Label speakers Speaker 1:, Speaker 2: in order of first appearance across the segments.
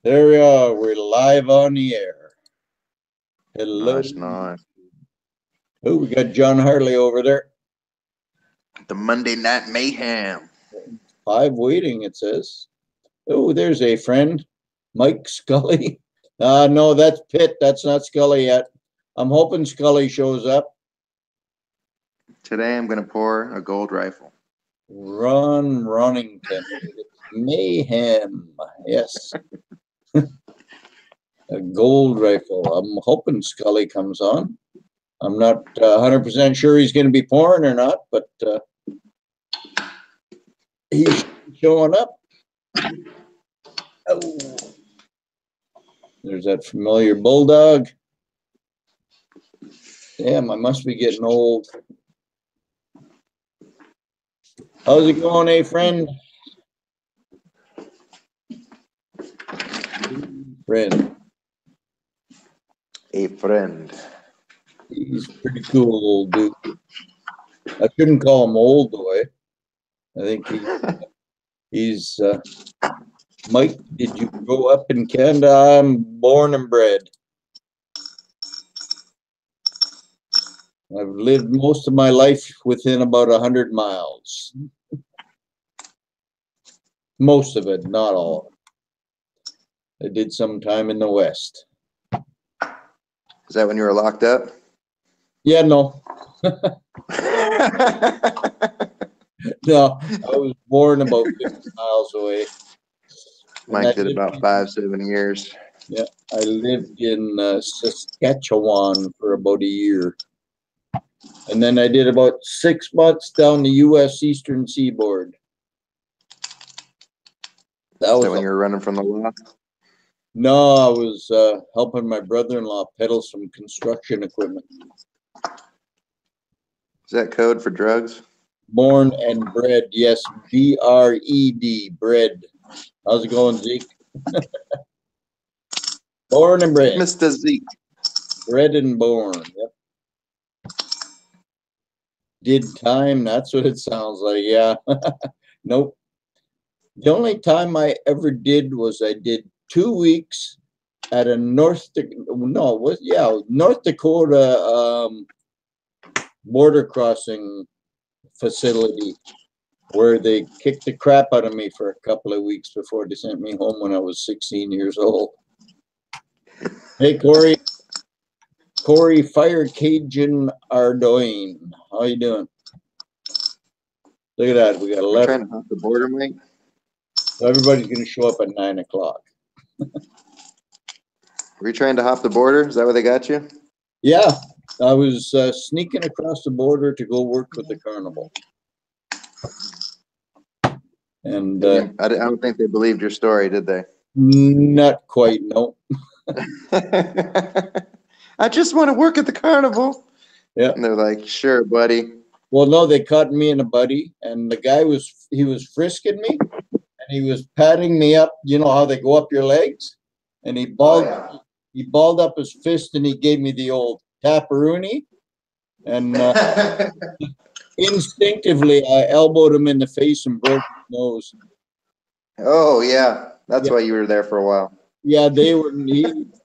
Speaker 1: There we are. We're live on the air. Hello.
Speaker 2: Nice, nice.
Speaker 1: Oh, we got John Harley over there.
Speaker 2: The Monday Night Mayhem.
Speaker 1: 5 waiting, it says. Oh, there's a friend, Mike Scully. No, that's Pitt. That's not Scully yet. I'm hoping Scully shows up.
Speaker 2: Today I'm going to pour a gold rifle.
Speaker 1: Ron Ronington. Mayhem. Yes. A gold rifle. I'm hoping Scully comes on. I'm not 100% sure he's going to be pouring or not, but he's showing up. Oh. There's that familiar bulldog. Damn, I must be getting old. How's it going, eh, friend? Friend.
Speaker 2: A friend.
Speaker 1: He's pretty cool, old dude. I shouldn't call him old, though. I think he's Mike, did you grow up in Canada? I'm born and bred. I've lived most of my life within about 100 miles. Most of it, not all. I did some time in the West.
Speaker 2: Is that when you were locked up?
Speaker 1: Yeah, no. No, I was born about 50 miles away.
Speaker 2: Mike did about 5-7 years.
Speaker 1: Yeah, I lived in Saskatchewan for about a year. And then I did about 6 months down the U.S. Eastern Seaboard.
Speaker 2: That was when you were running from the law?
Speaker 1: No, I was helping my brother-in-law peddle some construction equipment.
Speaker 2: Is that code for drugs?
Speaker 1: Born and bred, yes. B-R-E-D, bred. How's it going, Zeke? Born and bred.
Speaker 2: Mr. Zeke.
Speaker 1: Bred and born, yep. Did time, that's what it sounds like, yeah. Nope. The only time I ever did was I did 2 weeks at a North Dakota border crossing facility where they kicked the crap out of me for a couple of weeks before they sent me home when I was 16 years old. Hey, Corey. Corey Fire Cajun Ardoin. How you doing? Look at that. We got 11.
Speaker 2: Trying to hop the border, Mike?
Speaker 1: Everybody's going to show up at 9 o'clock.
Speaker 2: Were you trying to hop the border? Is that where they got you?
Speaker 1: Yeah. I was sneaking across the border to go work with the carnival. And
Speaker 2: I don't think they believed your story, did they?
Speaker 1: Not quite, no.
Speaker 2: I just want to work at the carnival.
Speaker 1: Yeah.
Speaker 2: And they're like, sure, buddy.
Speaker 1: Well, no, they caught me and a buddy, and the guy was frisking me, and he was patting me up. You know how they go up your legs? And he balled up his fist, and he gave me the old taparoonie. And instinctively, I elbowed him in the face and broke his nose.
Speaker 2: Oh, yeah. That's why you were there for a while.
Speaker 1: Yeah, they were.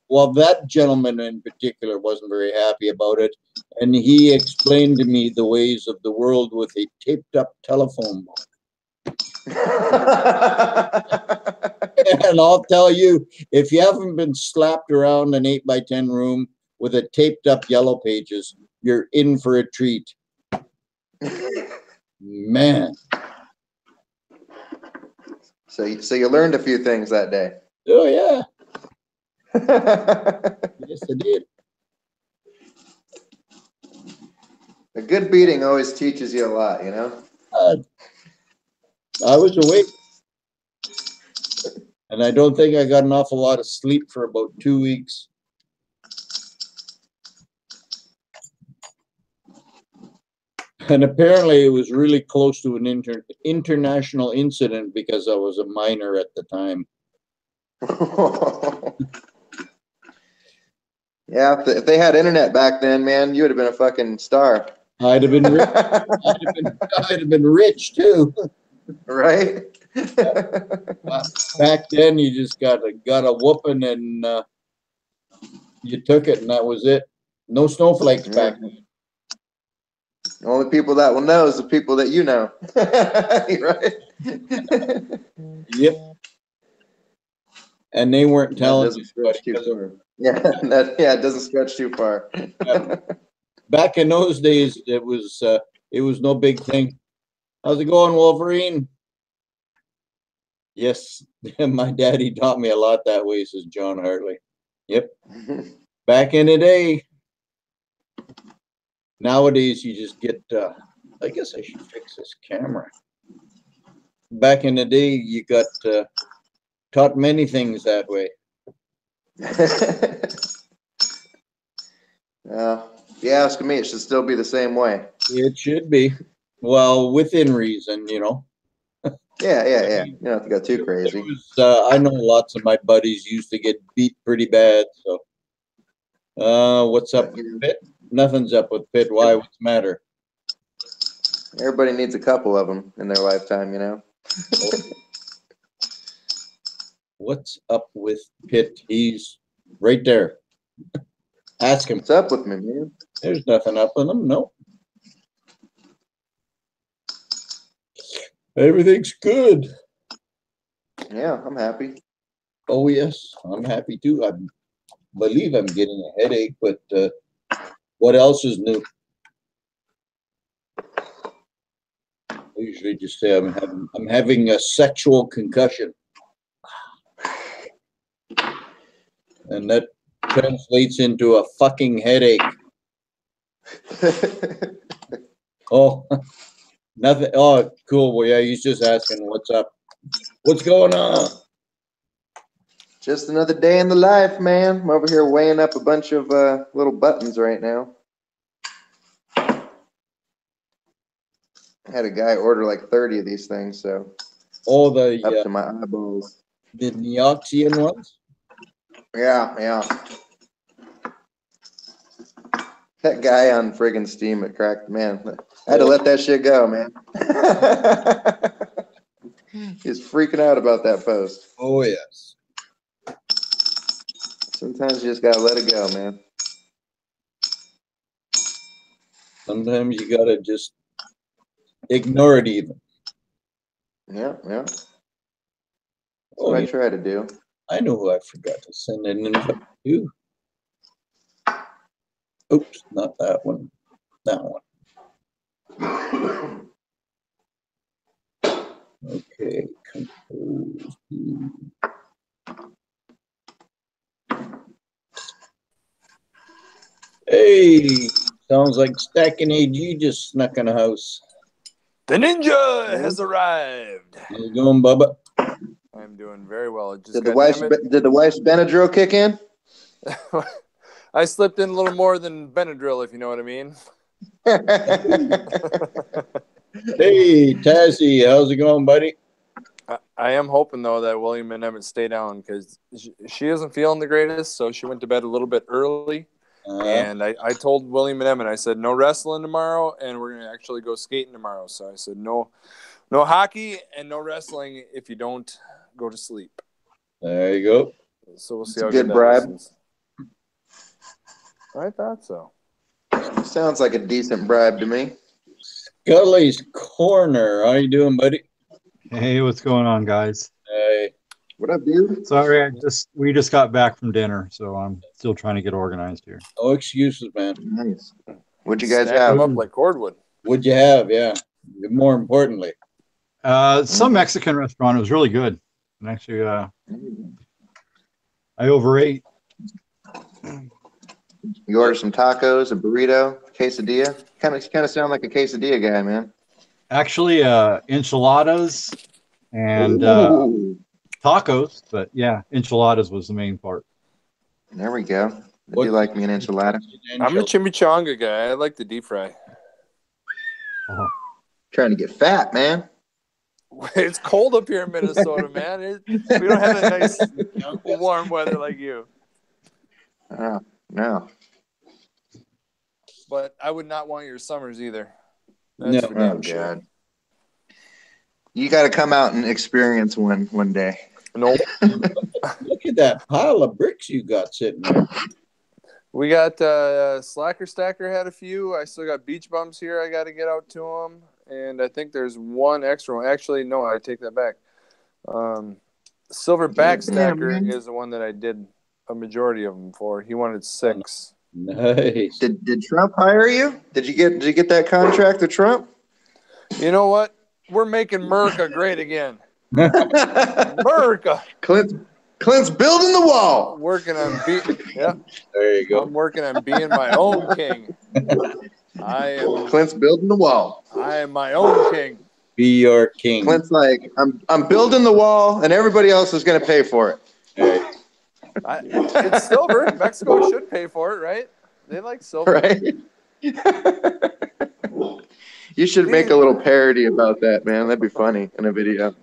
Speaker 1: Well, that gentleman in particular wasn't very happy about it. And he explained to me the ways of the world with a taped up telephone book. And I'll tell you, if you haven't been slapped around an 8x10 room with a taped up Yellow Pages, you're in for a treat. Man.
Speaker 2: So you learned a few things that day.
Speaker 1: Oh, yeah. Yes, I did.
Speaker 2: A good beating always teaches you a lot, you know?
Speaker 1: I was awake. And I don't think I got an awful lot of sleep for about 2 weeks. And apparently it was really close to an international incident because I was a minor at the time.
Speaker 2: Yeah, if they had internet back then, man, you would have been a fucking star.
Speaker 1: I'd have been rich. I'd have been rich too.
Speaker 2: Right?
Speaker 1: Back then, you just got a whooping and you took it, and that was it. No snowflakes back then.
Speaker 2: The only people that will know is the people that you know. Right?
Speaker 1: Yep. And they weren't telling
Speaker 2: doesn't stretch too
Speaker 1: anybody.
Speaker 2: far. It doesn't stretch too far.
Speaker 1: Back in those days, it was no big thing. How's it going, Wolverine? Yes, my daddy taught me a lot that way, says John Hartley. Yep. Back in the day. Nowadays, you just get, I guess I should fix this camera. Back in the day, you got taught many things that way.
Speaker 2: If you ask me, it should still be the same way.
Speaker 1: It should be. Well, within reason, you know.
Speaker 2: Yeah. You don't have to go too crazy.
Speaker 1: I know lots of my buddies used to get beat pretty bad. So, what's up with Pitt? Nothing's up with Pitt. Why? What's the matter?
Speaker 2: Everybody needs a couple of them in their lifetime, you know.
Speaker 1: What's up with Pitt? He's right there. Ask him.
Speaker 2: What's up with me, man?
Speaker 1: There's nothing up with him. No. Everything's good.
Speaker 2: Yeah, I'm happy.
Speaker 1: Oh, yes. I'm happy too. I believe I'm getting a headache, but what else is new? I usually just say I'm having a sexual concussion. And that translates into a fucking headache. Oh, nothing. Oh, cool. Well, yeah, he's just asking what's up. What's going on?
Speaker 2: Just another day in the life, man. I'm over here weighing up a bunch of little buttons right now. I had a guy order like 30 of these things, so
Speaker 1: Oh,
Speaker 2: up to my eyeballs.
Speaker 1: The Neoxian ones?
Speaker 2: Yeah. That guy on friggin' Steam, it cracked, man. I had to let that shit go, man. He's freaking out about that post.
Speaker 1: Oh, yes.
Speaker 2: Sometimes you just gotta let it go, man.
Speaker 1: Sometimes you gotta just ignore it even.
Speaker 2: Yeah. That's
Speaker 1: Oh,
Speaker 2: what I try to do.
Speaker 1: I know who I forgot to send an invite to. Oops, not that one. That one. Okay, compose. Hey, sounds like Stacking AG just snuck in the house.
Speaker 3: The ninja has arrived.
Speaker 1: How's it going, Bubba?
Speaker 3: I'm doing very well.
Speaker 2: Did the wife's Benadryl kick in?
Speaker 3: I slipped in a little more than Benadryl, if you know what I mean.
Speaker 1: Hey, Tassie, how's it going, buddy?
Speaker 3: I am hoping, though, that William and Emmett stay down because she isn't feeling the greatest, so she went to bed a little bit early. And I told William and Emmett, I said, no wrestling tomorrow, and we're going to actually go skating tomorrow. So I said, no hockey and no wrestling if you don't go to sleep.
Speaker 1: There you go.
Speaker 3: So we'll see
Speaker 2: It's
Speaker 3: how
Speaker 2: a good bribe.
Speaker 3: Listens. I thought so.
Speaker 2: Sounds like a decent bribe to me.
Speaker 1: Skullys Corner. How you doing, buddy?
Speaker 4: Hey, what's going on, guys?
Speaker 1: Hey.
Speaker 2: What up, dude?
Speaker 4: Sorry, we just got back from dinner, so I'm still trying to get organized here.
Speaker 1: No excuses, man.
Speaker 2: Nice. What'd you guys
Speaker 3: Stack
Speaker 2: have?
Speaker 3: them up like cordwood.
Speaker 1: What'd you have? Yeah. More importantly.
Speaker 4: Some Mexican restaurant. It was really good. And actually, I overate.
Speaker 2: You ordered some tacos, a burrito, quesadilla. Kind of sound like a quesadilla guy, man.
Speaker 4: Actually, enchiladas and tacos, but yeah, enchiladas was the main part.
Speaker 2: There we go. I do like me an enchilada.
Speaker 3: I'm a chimichanga guy. I like the deep fry.
Speaker 2: Trying to get fat, man.
Speaker 3: It's cold up here in Minnesota, man. We don't have that nice warm weather like you.
Speaker 2: No.
Speaker 3: But I would not want your summers either.
Speaker 1: No.
Speaker 3: For damn
Speaker 2: Oh,
Speaker 3: sure.
Speaker 2: God. You got to come out and experience one day.
Speaker 3: Nope.
Speaker 1: Look at that pile of bricks you got sitting there.
Speaker 3: We got Slacker Stacker had a few. I still got beach bums here. I got to get out to them, and I think there's one extra one. Actually, no, I take that back. Silverback Stacker is the one that I did a majority of them for. He wanted 6.
Speaker 1: Nice.
Speaker 2: Did Trump hire you? Did you get that contract with Trump?
Speaker 3: You know what? We're making America great again. America.
Speaker 2: Clint's building the wall.
Speaker 3: Working on being. Yeah.
Speaker 1: There you go.
Speaker 3: I'm working on being my own king.
Speaker 2: Clint's building the wall.
Speaker 3: I am my own king.
Speaker 1: Be your king.
Speaker 2: Clint's like, I'm building the wall, and everybody else is going to pay for it.
Speaker 1: Hey.
Speaker 3: It's silver. Mexico should pay for it, right? They like silver.
Speaker 2: Right? You should make a little parody about that, man. That'd be funny in a video.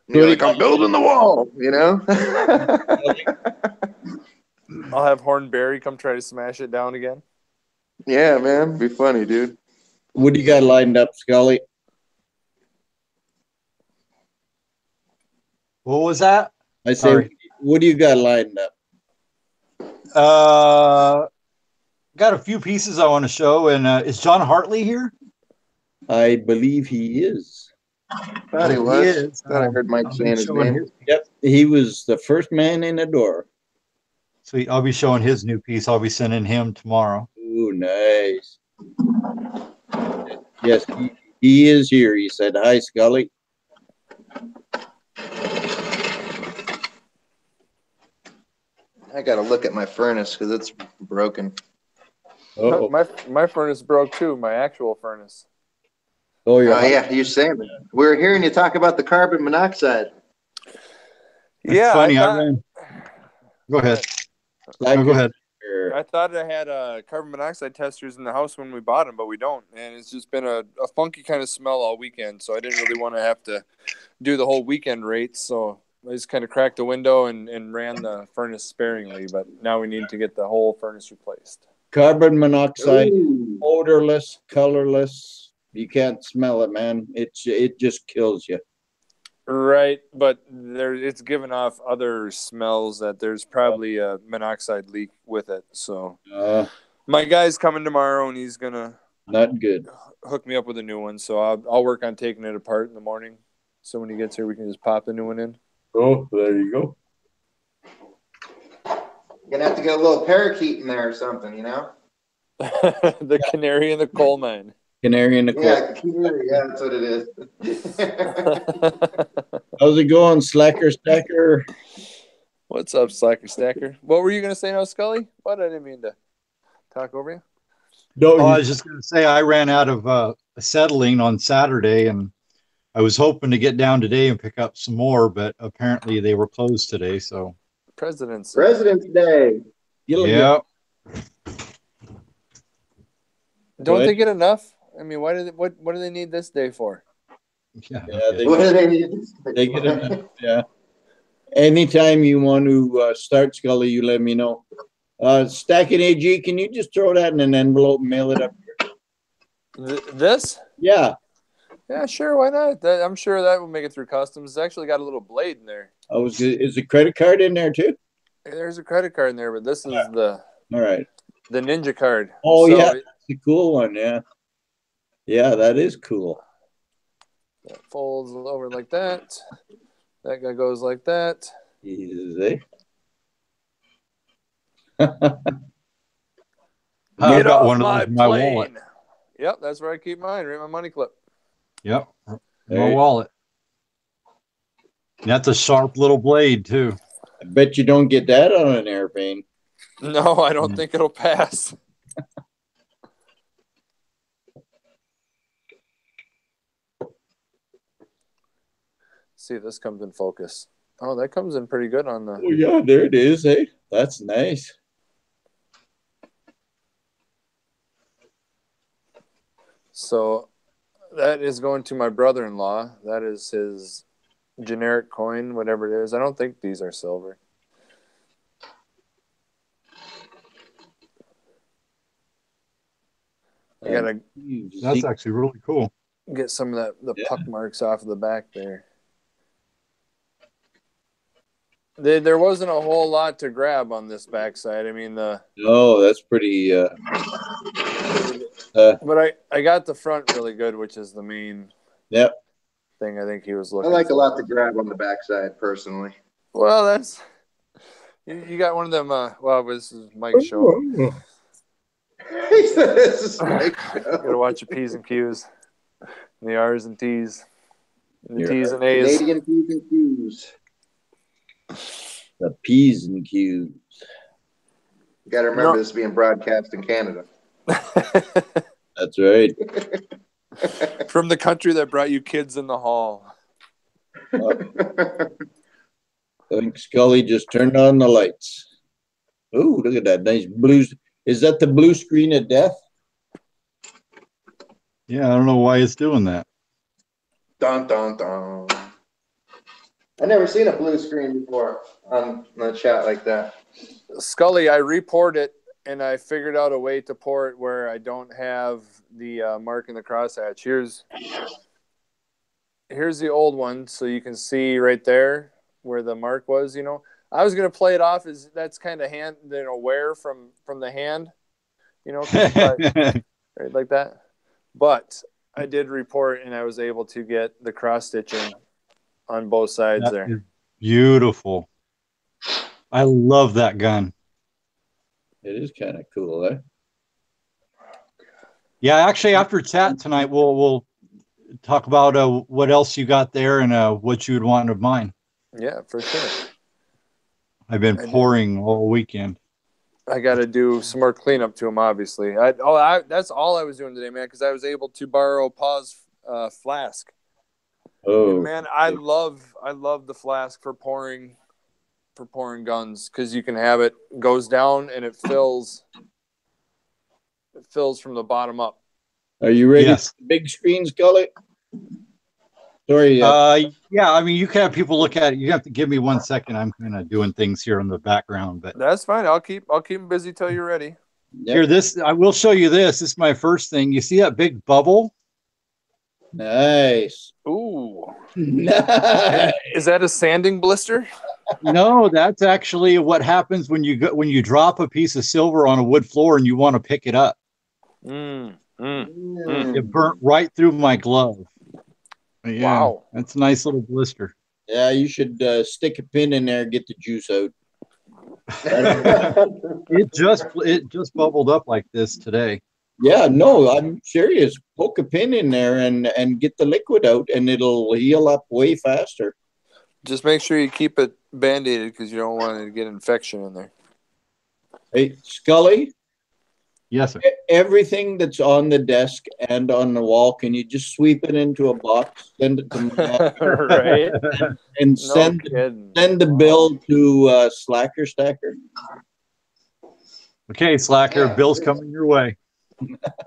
Speaker 2: You're like, I'm building the wall, you know?
Speaker 3: I'll have Hornberry come try to smash it down again.
Speaker 2: Yeah, man. Be funny, dude.
Speaker 1: What do you got lined up, Scully?
Speaker 4: What was that?
Speaker 1: I say,
Speaker 4: Sorry.
Speaker 1: what do you got lined up?
Speaker 4: Got a few pieces I want to show, and is John Hartley here?
Speaker 1: I believe he is.
Speaker 2: Thought he was.
Speaker 4: is.
Speaker 2: Thought I heard Mike saying his name.
Speaker 1: Yep, he was the first man in the door.
Speaker 4: Sweet. I'll be showing his new piece. I'll be sending him tomorrow.
Speaker 1: Ooh, nice. Yes, he is here. He said, hi, Scully.
Speaker 2: I got to look at my furnace because it's broken.
Speaker 1: Oh,
Speaker 3: My furnace broke too. My actual furnace.
Speaker 1: oh,
Speaker 2: Yeah, you're saying that. We were hearing you talk about the carbon monoxide.
Speaker 3: Yeah,
Speaker 4: Funny. Go ahead. No, go ahead.
Speaker 3: I thought I had carbon monoxide testers in the house when we bought them, but we don't. And it's just been a funky kind of smell all weekend. So I didn't really want to have to do the whole weekend rates. So I just kind of cracked the window and ran the furnace sparingly. But now we need to get the whole furnace replaced.
Speaker 1: Carbon monoxide,
Speaker 2: Ooh.
Speaker 1: odorless, colorless. You can't smell it, man. It just kills you.
Speaker 3: Right, but it's giving off other smells that there's probably a monoxide leak with it. So my guy's coming tomorrow, and he's gonna
Speaker 1: Not good.
Speaker 3: hook me up with a new one. So I'll work on taking it apart in the morning. So when he gets here, we can just pop the new one in.
Speaker 1: Oh, there you go.
Speaker 2: You're going to have to get a little parakeet in there or something, you know?
Speaker 3: The canary in the coal mine.
Speaker 1: Canary in the coal.
Speaker 2: Yeah, that's what it is.
Speaker 1: How's it going, Slacker Stacker?
Speaker 3: What's up, Slacker Stacker? What were you going to say now, Scully? What? I didn't mean to talk over you.
Speaker 1: No,
Speaker 4: I was just going to say I ran out of acetylene on Saturday, and I was hoping to get down today and pick up some more, but apparently they were closed today. So
Speaker 3: President's
Speaker 2: Day.
Speaker 4: yeah.
Speaker 3: Don't they get enough? I mean, what do they need this day for?
Speaker 4: Yeah.
Speaker 2: What do they need?
Speaker 1: They get enough. Yeah. Anytime you want to start, Scully, you let me know. Stacking AG, can you just throw that in an envelope and mail it up here?
Speaker 3: This?
Speaker 1: Yeah.
Speaker 3: Yeah, sure. Why not? I'm sure that will make it through customs. It's actually got a little blade in there.
Speaker 1: Is the credit card in there too?
Speaker 3: There's a credit card in there, but this is
Speaker 1: All right.
Speaker 3: the Ninja card.
Speaker 1: Oh,
Speaker 3: So
Speaker 1: yeah. That's a cool one. Yeah. Yeah, that is cool.
Speaker 3: It folds over like that. That guy goes like that.
Speaker 1: Easy.
Speaker 4: I've
Speaker 3: Get
Speaker 4: got
Speaker 3: off
Speaker 4: one of those in my
Speaker 3: plane.
Speaker 4: wallet.
Speaker 3: Yep, that's where I keep mine, right in my money clip.
Speaker 4: Yep.
Speaker 1: Hey.
Speaker 4: My wallet. And that's a sharp little blade, too.
Speaker 1: I bet you don't get that on an airplane.
Speaker 3: No, I don't think it'll pass. See if this comes in focus. Oh, that comes in pretty good on the...
Speaker 1: Oh, yeah, there it is. Hey, that's nice.
Speaker 3: So that is going to my brother-in-law. That is his generic coin, whatever it is. I don't think these are silver.
Speaker 4: That's actually really cool.
Speaker 3: get some of the puck marks off of the back there. There wasn't a whole lot to grab on this backside. I mean,
Speaker 1: no, that's pretty.
Speaker 3: But I got the front really good, which is the main thing I think he was
Speaker 2: I
Speaker 3: looking
Speaker 2: like
Speaker 3: for.
Speaker 2: a lot to grab on the backside, personally.
Speaker 3: Well, that's you got one of them. Well, this is Mike's show.
Speaker 2: This is Mike's show.
Speaker 3: Gotta watch your P's and Q's, and the R's and T's, and the
Speaker 1: You're
Speaker 3: T's and A's.
Speaker 2: Canadian P's and Q's.
Speaker 1: The P's and Q's.
Speaker 2: You got to remember this being broadcast in Canada.
Speaker 1: That's right.
Speaker 3: From the country that brought you kids in the hall.
Speaker 1: I think Scully just turned on the lights. Ooh, look at that nice blue. Is that the blue screen of death?
Speaker 4: Yeah, I don't know why it's doing that.
Speaker 2: Dun, dun, dun. I've never seen a blue screen before on a chat like that.
Speaker 3: Scully, I report it, and I figured out a way to pour it where I don't have the mark in the crosshatch. Here's the old one, so you can see right there where the mark was. You know, I was gonna play it off as that's kind of hand, wear from the hand, right like that. But I did report, and I was able to get the cross stitching on both sides there.
Speaker 4: Beautiful. I love that gun.
Speaker 1: It is kind of cool, eh?
Speaker 4: Yeah, actually, after chat tonight, we'll talk about what else you got there and what you would want of mine.
Speaker 3: Yeah, for sure.
Speaker 4: I've been pouring all weekend.
Speaker 3: I got to do some more cleanup to them, obviously. That's all I was doing today, man, because I was able to borrow Pa's flask.
Speaker 1: Oh,
Speaker 3: and man, I love the flask for pouring guns, because you can have it goes down and it fills from the bottom up.
Speaker 1: Are you ready?
Speaker 4: Yes.
Speaker 1: For the big screen, Scully? Sorry.
Speaker 4: Yeah, I mean, you can have people look at it. You have to give me 1 second. I'm kind of doing things here in the background, but
Speaker 3: that's fine. I'll keep them busy till you're ready.
Speaker 4: Yep. Here, I will show you this. This is my first thing. You see that big bubble?
Speaker 1: Nice.
Speaker 3: Ooh.
Speaker 1: Nice.
Speaker 3: Is that a sanding blister?
Speaker 4: No, that's actually what happens when you drop a piece of silver on a wood floor and you want to pick it up. It burnt right through my glove. Yeah, wow, that's a nice little blister.
Speaker 1: Yeah, you should stick a pin in there and get the juice out.
Speaker 4: It just bubbled up like this today.
Speaker 1: Yeah, no, I'm serious. Poke a pin in there and get the liquid out, and it'll heal up way faster.
Speaker 3: Just make sure you keep it band-aided, because you don't want to get infection in there.
Speaker 1: Hey, Scully?
Speaker 4: Yes, sir.
Speaker 1: Everything that's on the desk and on the wall, can you just sweep it into a box, send it to me,
Speaker 3: right?
Speaker 1: And send the bill to Slacker Stacker?
Speaker 4: Okay, Slacker, yeah. Bill's coming your way.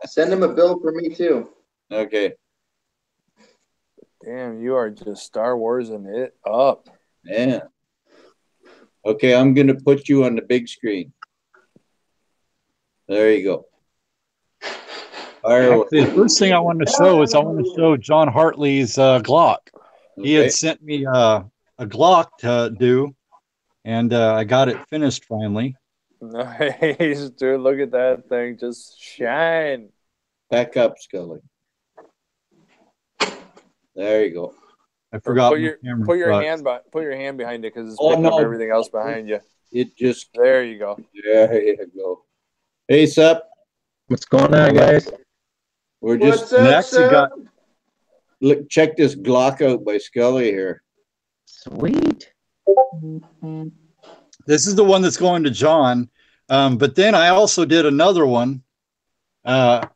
Speaker 2: Send him a bill for me, too.
Speaker 1: Okay.
Speaker 3: Damn, you are just Star Warsing it up.
Speaker 1: Yeah. Okay, I'm going to put you on the big screen. There you go.
Speaker 4: Actually, the first thing I want to show is John Hartley's Glock. He had sent me a Glock to do, and I got it finished finally.
Speaker 3: Nice, dude. Look at that thing. Just shine.
Speaker 1: Back up, Scully. There you go.
Speaker 4: I forgot.
Speaker 3: Put your hand behind it, because it's picking up everything else behind you.
Speaker 1: It just.
Speaker 3: There you go.
Speaker 1: There you go. Hey, Sup.
Speaker 5: What's going on, guys?
Speaker 1: We're just look. Check this Glock out by Scully here.
Speaker 5: Sweet.
Speaker 4: This is the one that's going to John, but then I also did another one, and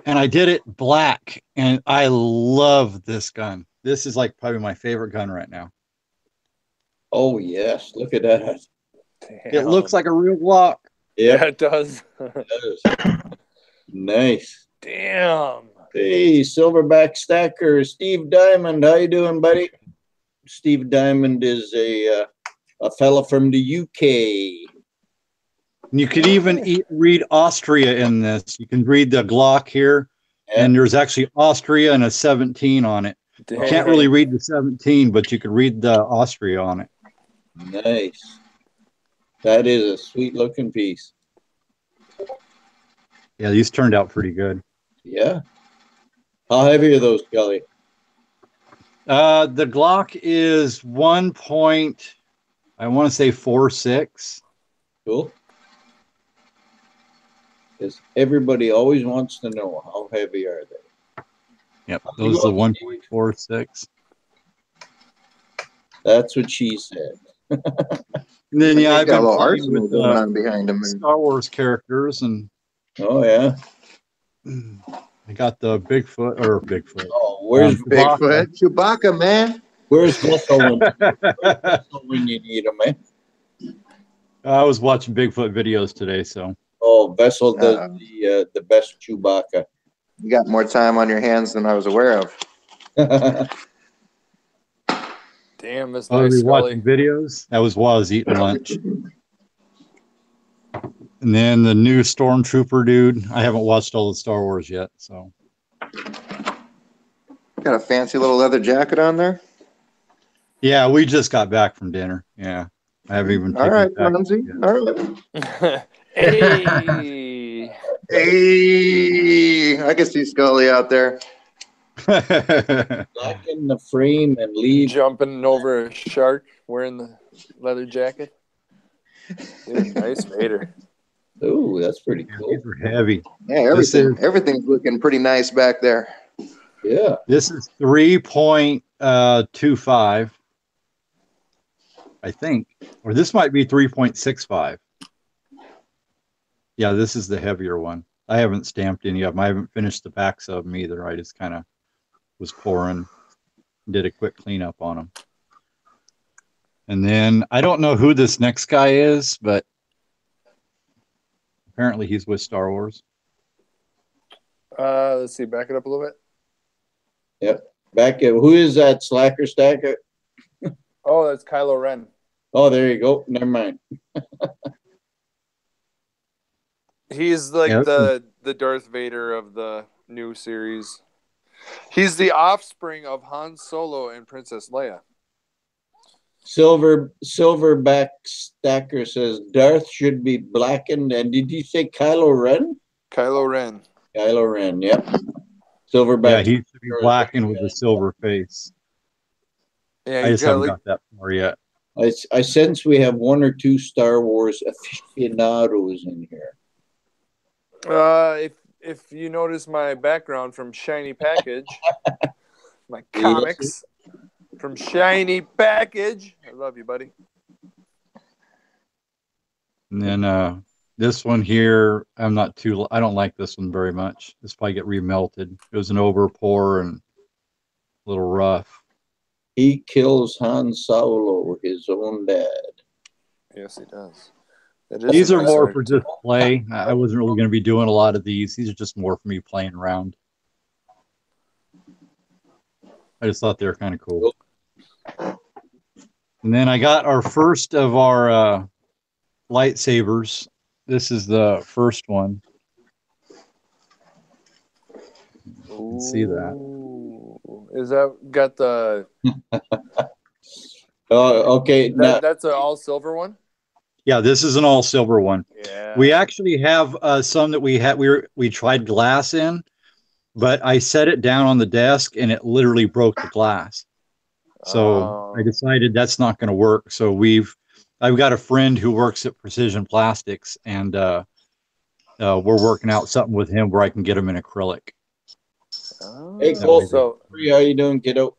Speaker 4: I did it black, and I love this gun. This is like probably my favorite gun right now.
Speaker 1: Oh yes, look at that.
Speaker 3: Damn.
Speaker 4: It looks like a real Glock.
Speaker 3: Yeah, it does.
Speaker 1: It does. Nice.
Speaker 3: Damn.
Speaker 1: Hey, Silverback Stacker, Steve Diamond. How you doing, buddy? Steve Diamond is a fella from the UK.
Speaker 4: You could even read Austria in this. You can read the Glock here, and there's actually Austria and a 17 on it. You can't really read the 17, but you can read the Austria on it.
Speaker 1: Nice. That is a sweet looking piece.
Speaker 4: Yeah, these turned out pretty good.
Speaker 1: Yeah. How heavy are those, Scully?
Speaker 4: The Glock is 1.46.
Speaker 1: Cool. Because everybody always wants to know how heavy are they.
Speaker 4: Yep, those are the 1.46.
Speaker 1: That's what she said.
Speaker 4: And then yeah, I've
Speaker 2: got a
Speaker 4: been
Speaker 2: little
Speaker 4: playing
Speaker 2: arsenal
Speaker 4: with
Speaker 2: going on behind him.
Speaker 4: Star Wars characters, and
Speaker 1: Oh yeah.
Speaker 4: I got the Bigfoot.
Speaker 1: Oh, where's
Speaker 2: Bigfoot? Chewbacca, man.
Speaker 1: Where's Vessel when you need him, man?
Speaker 4: I was watching Bigfoot videos today, so.
Speaker 1: Oh, Vessel does the best Chewbacca.
Speaker 2: You got more time on your hands than I was aware of.
Speaker 3: Damn, that's
Speaker 4: Oh,
Speaker 3: nice,
Speaker 4: we
Speaker 3: Scully.
Speaker 4: watching videos? That was while I was eating lunch. And then the new Stormtrooper dude. I haven't watched all the Star Wars yet, so.
Speaker 2: Got a fancy little leather jacket on there.
Speaker 4: Yeah, we just got back from dinner. Yeah, I haven't even taken
Speaker 2: All right,
Speaker 4: it back
Speaker 2: Lindsay.
Speaker 4: yet.
Speaker 2: All right.
Speaker 3: Hey.
Speaker 2: Hey, I can see Scully out there.
Speaker 1: Blacken the frame and leave.
Speaker 3: Jumping over a shark wearing the leather jacket. Dude, nice Vader.
Speaker 1: Ooh, that's pretty cool.
Speaker 4: These are heavy.
Speaker 2: Yeah, everything's looking pretty nice back there.
Speaker 1: Yeah.
Speaker 4: This is 3.25, I think, or this might be 3.65. Yeah, this is the heavier one. I haven't stamped any of them. I haven't finished the backs of them either. I just kind of was pouring, did a quick cleanup on them. And then I don't know who this next guy is, but apparently he's with Star Wars.
Speaker 3: Let's see, back it up a little bit.
Speaker 1: Yep. Back at who is that slacker stacker?
Speaker 3: Oh, that's Kylo Ren.
Speaker 1: Oh, there you go. Never mind.
Speaker 3: He's like the Darth Vader of the new series. He's the offspring of Han Solo and Princess Leia.
Speaker 1: Silverback stacker says Darth should be blackened. And did you say Kylo Ren?
Speaker 3: Kylo Ren.
Speaker 1: Kylo Ren, yep. Silverback.
Speaker 4: Yeah, he should be blackened with a silver face.
Speaker 3: Yeah,
Speaker 4: I just haven't got that far yet.
Speaker 1: I sense we have one or two Star Wars aficionados in here.
Speaker 3: If you notice my background from Shiny Package, my comics from Shiny Package. I love you, buddy.
Speaker 4: And then this one here, I don't like this one very much. This probably get remelted. It was an over pour and a little rough.
Speaker 1: He kills Han Solo, his own dad.
Speaker 3: Yes, he does.
Speaker 4: These are more for display. I wasn't really going to be doing a lot of these. These are just more for me playing around. I just thought they were kind of cool. And then I got our first of our lightsabers. This is the first one. You can see that.
Speaker 3: Is that got the...
Speaker 1: Okay.
Speaker 3: That's an all silver one?
Speaker 4: Yeah, this is an all silver one.
Speaker 3: Yeah.
Speaker 4: We actually have some that we tried glass in, but I set it down on the desk and it literally broke the glass. So I decided that's not going to work. So I've got a friend who works at Precision Plastics, and we're working out something with him where I can get them in acrylic.
Speaker 1: Hey, Cole. So, how you doing, kiddo?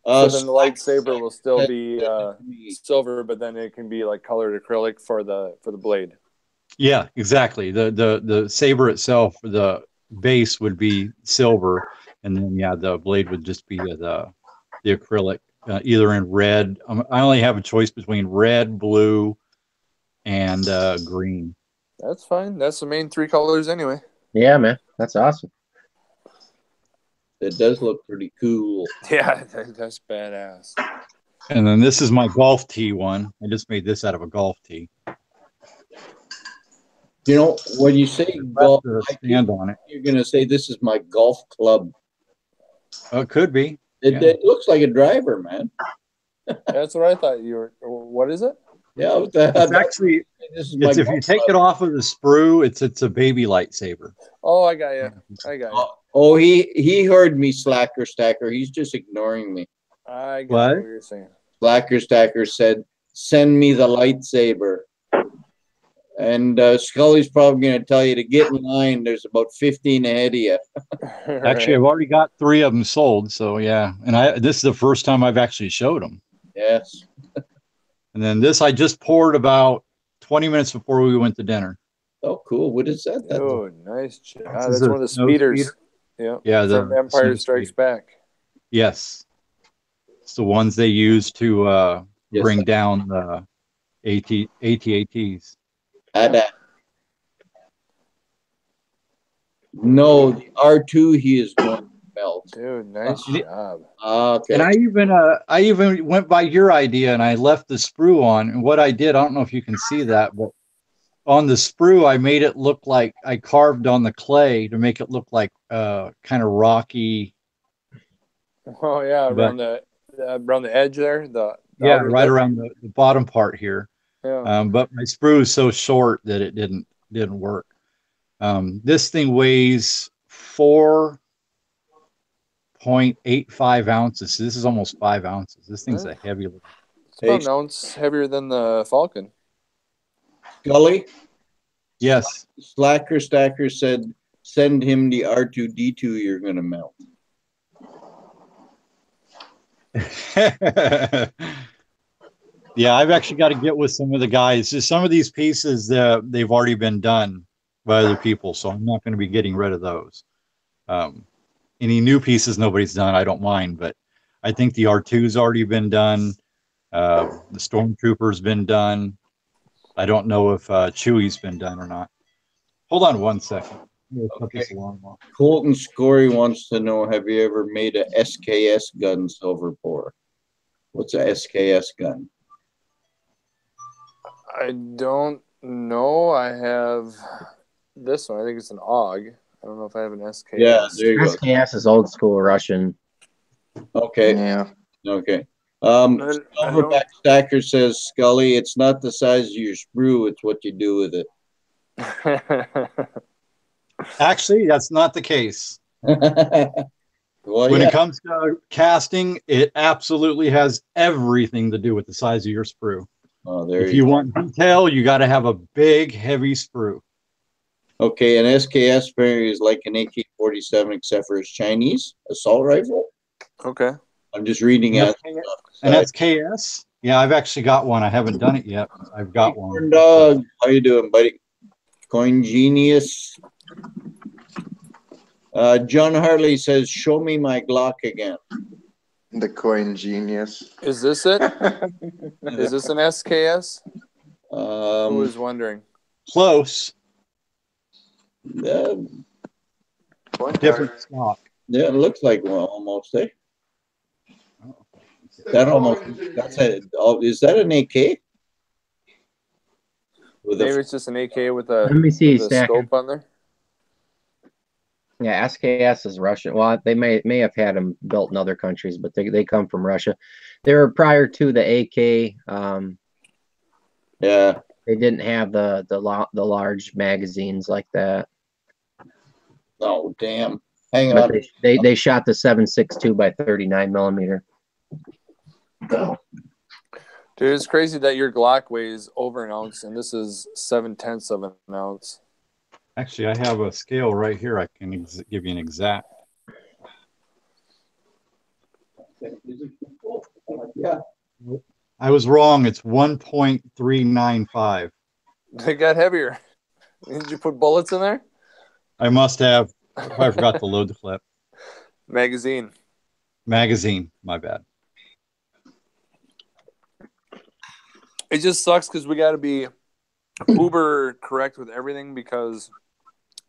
Speaker 3: So then the lightsaber will still be silver, but then it can be like colored acrylic for the blade.
Speaker 4: Yeah, exactly. The saber itself, the base would be silver, and then the blade would just be the acrylic, either in red. I only have a choice between red, blue, and green.
Speaker 3: That's fine. That's the main three colors anyway.
Speaker 5: Yeah, man, that's awesome.
Speaker 1: It does look pretty cool.
Speaker 3: Yeah, that's badass.
Speaker 4: And then this is my golf tee one. I just made this out of a golf tee.
Speaker 1: You know, when you say golf,
Speaker 4: stand on it.
Speaker 1: you're going to say this is my golf club.
Speaker 4: Oh, it could be.
Speaker 1: It looks like a driver, man.
Speaker 3: That's what I thought you were. What is it?
Speaker 1: Yeah,
Speaker 4: It's actually,
Speaker 1: this is my
Speaker 4: if you take it off of the sprue, it's a baby lightsaber.
Speaker 3: Oh, I got you.
Speaker 1: Oh, he heard me, Slacker Stacker. He's just ignoring me.
Speaker 3: I got what you're saying.
Speaker 1: Slacker Stacker said, "Send me the lightsaber." And Scully's probably going to tell you to get in line. There's about 15 ahead of you.
Speaker 4: Actually, I've already got 3 of them sold. So yeah, and this is the first time I've actually showed them.
Speaker 1: Yes.
Speaker 4: And then this I just poured about 20 minutes before we went to dinner.
Speaker 1: Oh, cool. What is that?
Speaker 3: Oh, nice job. That's one of the speeders. Yeah.
Speaker 4: Yeah.
Speaker 3: From Empire Strikes Back.
Speaker 4: Yes. It's the ones they use to bring down the AT-ATs.
Speaker 1: No, the R2 he is going to melt.
Speaker 3: Dude, nice job.
Speaker 1: Okay.
Speaker 4: And I even went by your idea and I left the sprue on. And what I did, I don't know if you can see that, but on the sprue, I made it look like I carved on the clay to make it look like kind of rocky.
Speaker 3: Oh yeah, around the edge there.
Speaker 4: Right around the bottom part here.
Speaker 3: Yeah.
Speaker 4: But my sprue is so short that it didn't work. This thing weighs 4.85 ounces. So this is almost 5 ounces. This thing's a heavy.
Speaker 3: It's about an ounce heavier than the Falcon.
Speaker 1: Scully?
Speaker 4: Yes.
Speaker 1: Slacker Stacker said, send him the R2D2 you're going to melt.
Speaker 4: Yeah, I've actually got to get with some of the guys. Just some of these pieces, they've already been done by other people, so I'm not going to be getting rid of those. Any new pieces nobody's done, I don't mind, but I think the R2's already been done. The Stormtrooper's been done. I don't know if Chewie's been done or not. Hold on 1 second.
Speaker 1: Okay. Colton Scory wants to know, have you ever made a SKS gun silver pour? What's a SKS gun?
Speaker 3: I don't know. I have this one. I think it's an AUG. I don't know if I have an SKS.
Speaker 1: Yeah, there you go.
Speaker 5: SKS is old school Russian.
Speaker 1: Okay.
Speaker 2: Yeah.
Speaker 1: Okay. Silverback Stacker says, Scully, it's not the size of your sprue, it's what you do with it.
Speaker 4: Actually, that's not the case.
Speaker 1: Well,
Speaker 4: when it comes to casting, it absolutely has everything to do with the size of your sprue.
Speaker 1: Oh,
Speaker 4: if you want detail, you got to have a big, heavy sprue.
Speaker 1: Okay, an SKS apparently is like an AK-47, except for it's Chinese assault rifle.
Speaker 3: Okay.
Speaker 1: I'm just reading it.
Speaker 4: And that's KS? Yeah, I've actually got one. I haven't done it yet. I've got one.
Speaker 1: Dog, how you doing, buddy? Coin Genius. John Harley says, show me my Glock again.
Speaker 2: The Coin Genius.
Speaker 3: Is this it? Is this an SKS?
Speaker 1: Who
Speaker 3: was wondering?
Speaker 4: Close.
Speaker 1: Different stock. Yeah, it looks like one almost, eh? That almost, that's a, is that an AK?
Speaker 3: Maybe it's just an AK with a,
Speaker 5: let me see,
Speaker 3: with a scope on there.
Speaker 5: Yeah, SKS is Russian. Well, they may have had them built in other countries, but they come from Russia. They were prior to the AK.
Speaker 1: Yeah,
Speaker 5: they didn't have the large magazines like that.
Speaker 1: Oh damn! Hang
Speaker 5: but
Speaker 1: on.
Speaker 5: They shot the 7.62 by 39 millimeter.
Speaker 3: Dude, it's crazy that your Glock weighs over an ounce, and this is 0.7 of an ounce.
Speaker 4: Actually, I have a scale right here. I can give you an exact.
Speaker 1: Yeah.
Speaker 4: I was wrong. It's 1.395.
Speaker 3: They got heavier. Did you put bullets in there?
Speaker 4: I must have. I forgot to load the clip.
Speaker 3: Magazine.
Speaker 4: My bad.
Speaker 3: It just sucks because we got to be uber correct with everything, because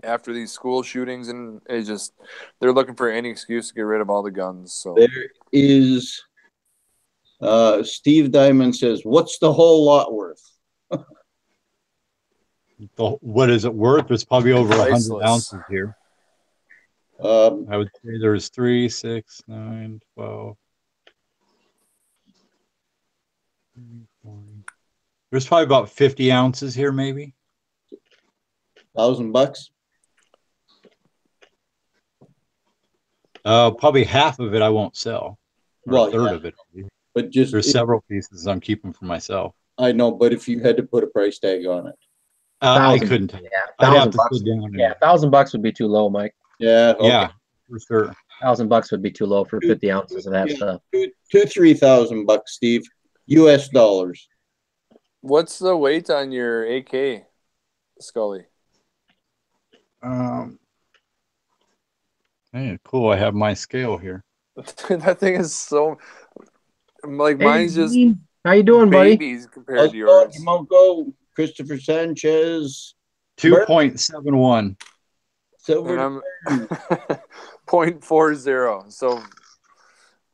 Speaker 3: after these school shootings, and they're looking for any excuse to get rid of all the guns. So
Speaker 1: there is Steve Diamond says, what's the whole lot worth?
Speaker 4: what is it worth? It's probably over 100
Speaker 3: Priceless.
Speaker 4: ounces here.
Speaker 1: Um,
Speaker 4: I would say there's 3, 6, 9, 12. 40. There's probably about 50 ounces here, maybe.
Speaker 1: $1,000.
Speaker 4: Probably half of it I won't sell. Or
Speaker 1: Well,
Speaker 4: a third
Speaker 1: yeah.
Speaker 4: of it.
Speaker 1: But just
Speaker 4: There's several pieces I'm keeping for myself.
Speaker 1: I know, but if you had to put a price tag on it.
Speaker 4: I
Speaker 5: 1,000.
Speaker 4: couldn't.
Speaker 5: Yeah,
Speaker 4: I'd have to
Speaker 5: $1,000
Speaker 4: sit down. And,
Speaker 5: Yeah, $1,000 would be too low, Mike.
Speaker 1: Yeah. Okay.
Speaker 4: yeah, for sure.
Speaker 5: $1,000 would be too low for 50 ounces of that
Speaker 1: Yeah.
Speaker 5: stuff.
Speaker 1: $3,000, Steve. US dollars.
Speaker 3: What's the weight on your AK, Scully?
Speaker 4: Hey, cool. I have my scale here.
Speaker 3: That thing is so like
Speaker 5: Hey,
Speaker 3: mine's just
Speaker 5: Dean, how you doing, buddy?
Speaker 3: babies compared to yours.
Speaker 1: Monco, Christopher Sanchez,
Speaker 4: 2.71.
Speaker 1: Silver.
Speaker 3: And I'm 0.40, so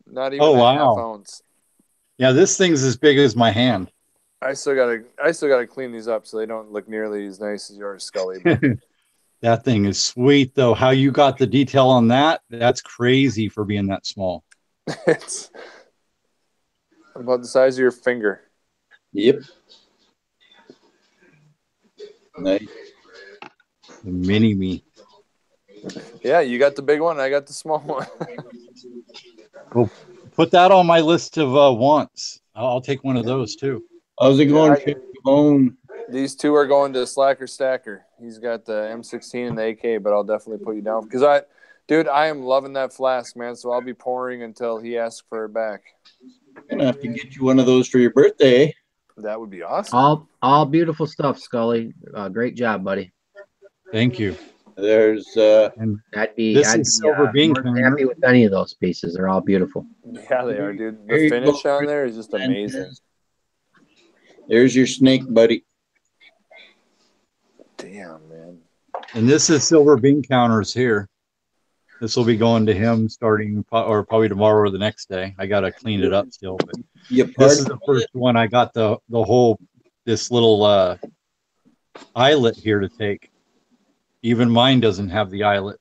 Speaker 3: not even
Speaker 4: Oh,
Speaker 3: a
Speaker 4: wow.
Speaker 3: half ounce.
Speaker 4: Yeah, this thing's as big as my hand.
Speaker 3: I still gotta clean these up so they don't look nearly as nice as yours, Scully. But
Speaker 4: That thing is sweet, though. How you got the detail on that? That's crazy for being that small.
Speaker 3: it's about the size of your finger.
Speaker 1: Yep. Nice.
Speaker 4: The mini me.
Speaker 3: Yeah, you got the big one. I got the small one.
Speaker 4: Well, put that on my list of wants. I'll take one of those too.
Speaker 1: How's it going,
Speaker 3: Yeah,
Speaker 1: Bone?
Speaker 3: These two are going to Slacker Stacker. He's got the M16 and the AK, but I'll definitely put you down because I am loving that flask, man. So I'll be pouring until he asks for it back.
Speaker 1: I'm gonna have to get you one of those for your birthday.
Speaker 3: That would be awesome.
Speaker 5: All beautiful stuff, Scully. Great job, buddy.
Speaker 4: Thank you.
Speaker 1: There's
Speaker 4: And
Speaker 5: I'd be
Speaker 4: silver bean
Speaker 5: more than
Speaker 4: counter.
Speaker 5: happy with any of those pieces. They're all beautiful.
Speaker 3: Yeah, they are, dude.
Speaker 1: There
Speaker 3: The
Speaker 1: you
Speaker 3: finish
Speaker 1: go,
Speaker 3: on there is just amazing.
Speaker 1: There's your snake, buddy.
Speaker 3: Damn, man.
Speaker 4: And this is silver bean counters here. This will be going to him starting or probably tomorrow or the next day. I got to clean it up still. But
Speaker 1: You
Speaker 4: this is the first one I got the whole, this little eyelet here to take. Even mine doesn't have the eyelet.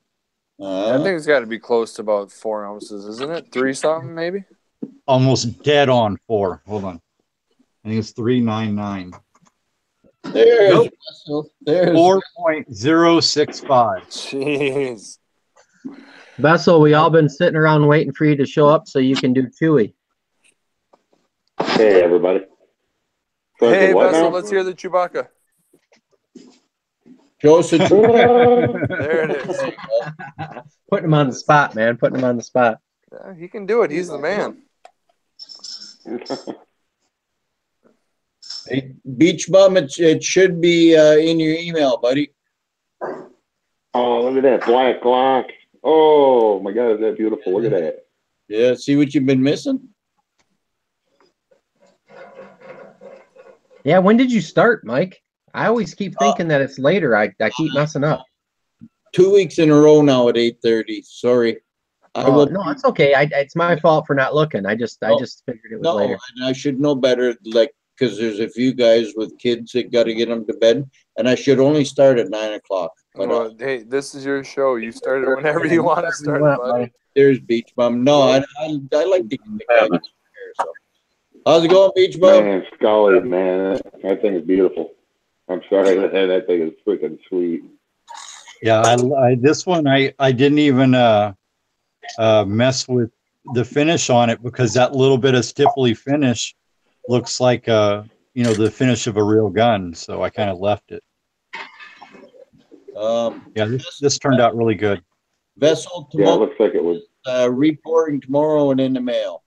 Speaker 3: That thing's got to be close to about 4 ounces, isn't it? 3 something, maybe?
Speaker 4: Almost dead on 4. Hold on. I think it's 399.
Speaker 1: There's
Speaker 4: Nope.
Speaker 1: Russell. There's
Speaker 4: 4.065.
Speaker 3: Jeez.
Speaker 5: Vessel, we all been sitting around waiting for you to show up so you can do Chewy.
Speaker 6: Hey, everybody.
Speaker 3: Hey,
Speaker 6: What
Speaker 3: Vessel,
Speaker 6: now?
Speaker 3: let's hear the Chewbacca.
Speaker 1: Joseph.
Speaker 3: There it is.
Speaker 5: Putting him on the spot, man. Putting him on the spot.
Speaker 3: Yeah, he can do it. He's the man.
Speaker 1: Hey, Beach Bum, it should be in your email, buddy.
Speaker 6: Oh, look at that black Glock. Oh, my God, is that beautiful? Look at that.
Speaker 1: Yeah, see what you've been missing?
Speaker 5: Yeah, when did you start, Mike? I always keep thinking that it's later. I keep messing up.
Speaker 1: 2 weeks in a row now at 8:30. Sorry.
Speaker 5: No, it's okay. It's my fault for not looking. I just figured it was later.
Speaker 1: And I should know better, like, because there's a few guys with kids that got to get them to bed, and I should only start at 9 o'clock. But
Speaker 3: Well, hey, this is your show. You start it whenever you want to start it, buddy.
Speaker 1: there's Beach Bum. No, I like to get the guys here. So. How's it going, Beach Bum?
Speaker 6: Man, Scully, man, that thing is beautiful. I'm sorry, that thing is freaking sweet.
Speaker 4: Yeah, I this one I didn't even mess with the finish on it because that little bit of stipply finish looks like the finish of a real gun. So I kind of left it. Yeah, this turned out really good.
Speaker 1: Vessel
Speaker 6: Yeah, it
Speaker 1: tomorrow,
Speaker 6: looks like it was.
Speaker 1: reporting tomorrow and in the mail.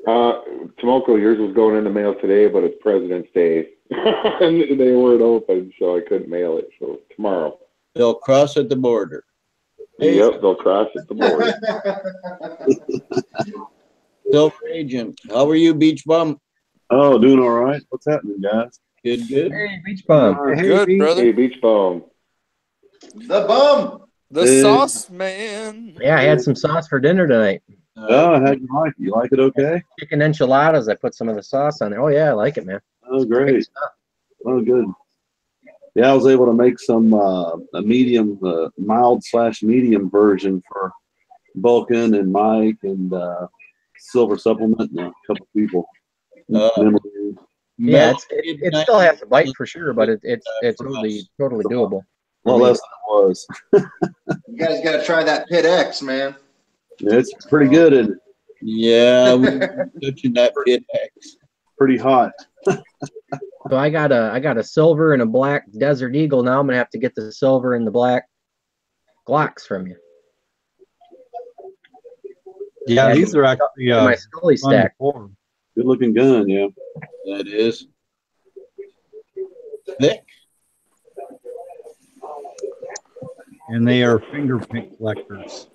Speaker 6: Tomoko, yours was going in the mail today, but it's President's Day. And they weren't open, so I couldn't mail it. So tomorrow.
Speaker 1: They'll cross at the border.
Speaker 6: Yep, they'll cross at the border.
Speaker 1: Silver Agent, how are you, Beach Bum?
Speaker 7: Oh, doing all right. What's happening, guys?
Speaker 1: Good, good.
Speaker 5: Hey, Beach Bum.
Speaker 3: Good, brother.
Speaker 6: Hey, Beach Bum.
Speaker 2: The bum.
Speaker 3: The
Speaker 7: Hey.
Speaker 3: sauce man.
Speaker 5: Yeah, I had some sauce for dinner tonight.
Speaker 7: Oh, how'd you like it? You like it okay?
Speaker 5: Chicken enchiladas. I put some of the sauce on there. Oh yeah, I like it, man.
Speaker 7: Oh, great. Oh, good. Yeah, I was able to make some a medium, mild/medium version for Vulcan and Mike and Silver Supplement and a couple people. Memory.
Speaker 5: Yeah, it still has a bite for sure, but it's totally doable.
Speaker 7: A lot less than it was.
Speaker 2: You guys got to try that Pit X, man.
Speaker 7: Yeah, it's pretty good and
Speaker 1: Yeah, we're touching that Pit X.
Speaker 7: pretty hot.
Speaker 5: So I got a silver and a black Desert Eagle. Now I'm gonna have to get the silver and the black Glocks from you.
Speaker 4: Yeah, these are actually
Speaker 5: my Scully
Speaker 4: fun to
Speaker 5: stack.
Speaker 4: pour.
Speaker 7: Good looking gun, yeah.
Speaker 1: That is thick.
Speaker 4: And they are fingerprint collectors.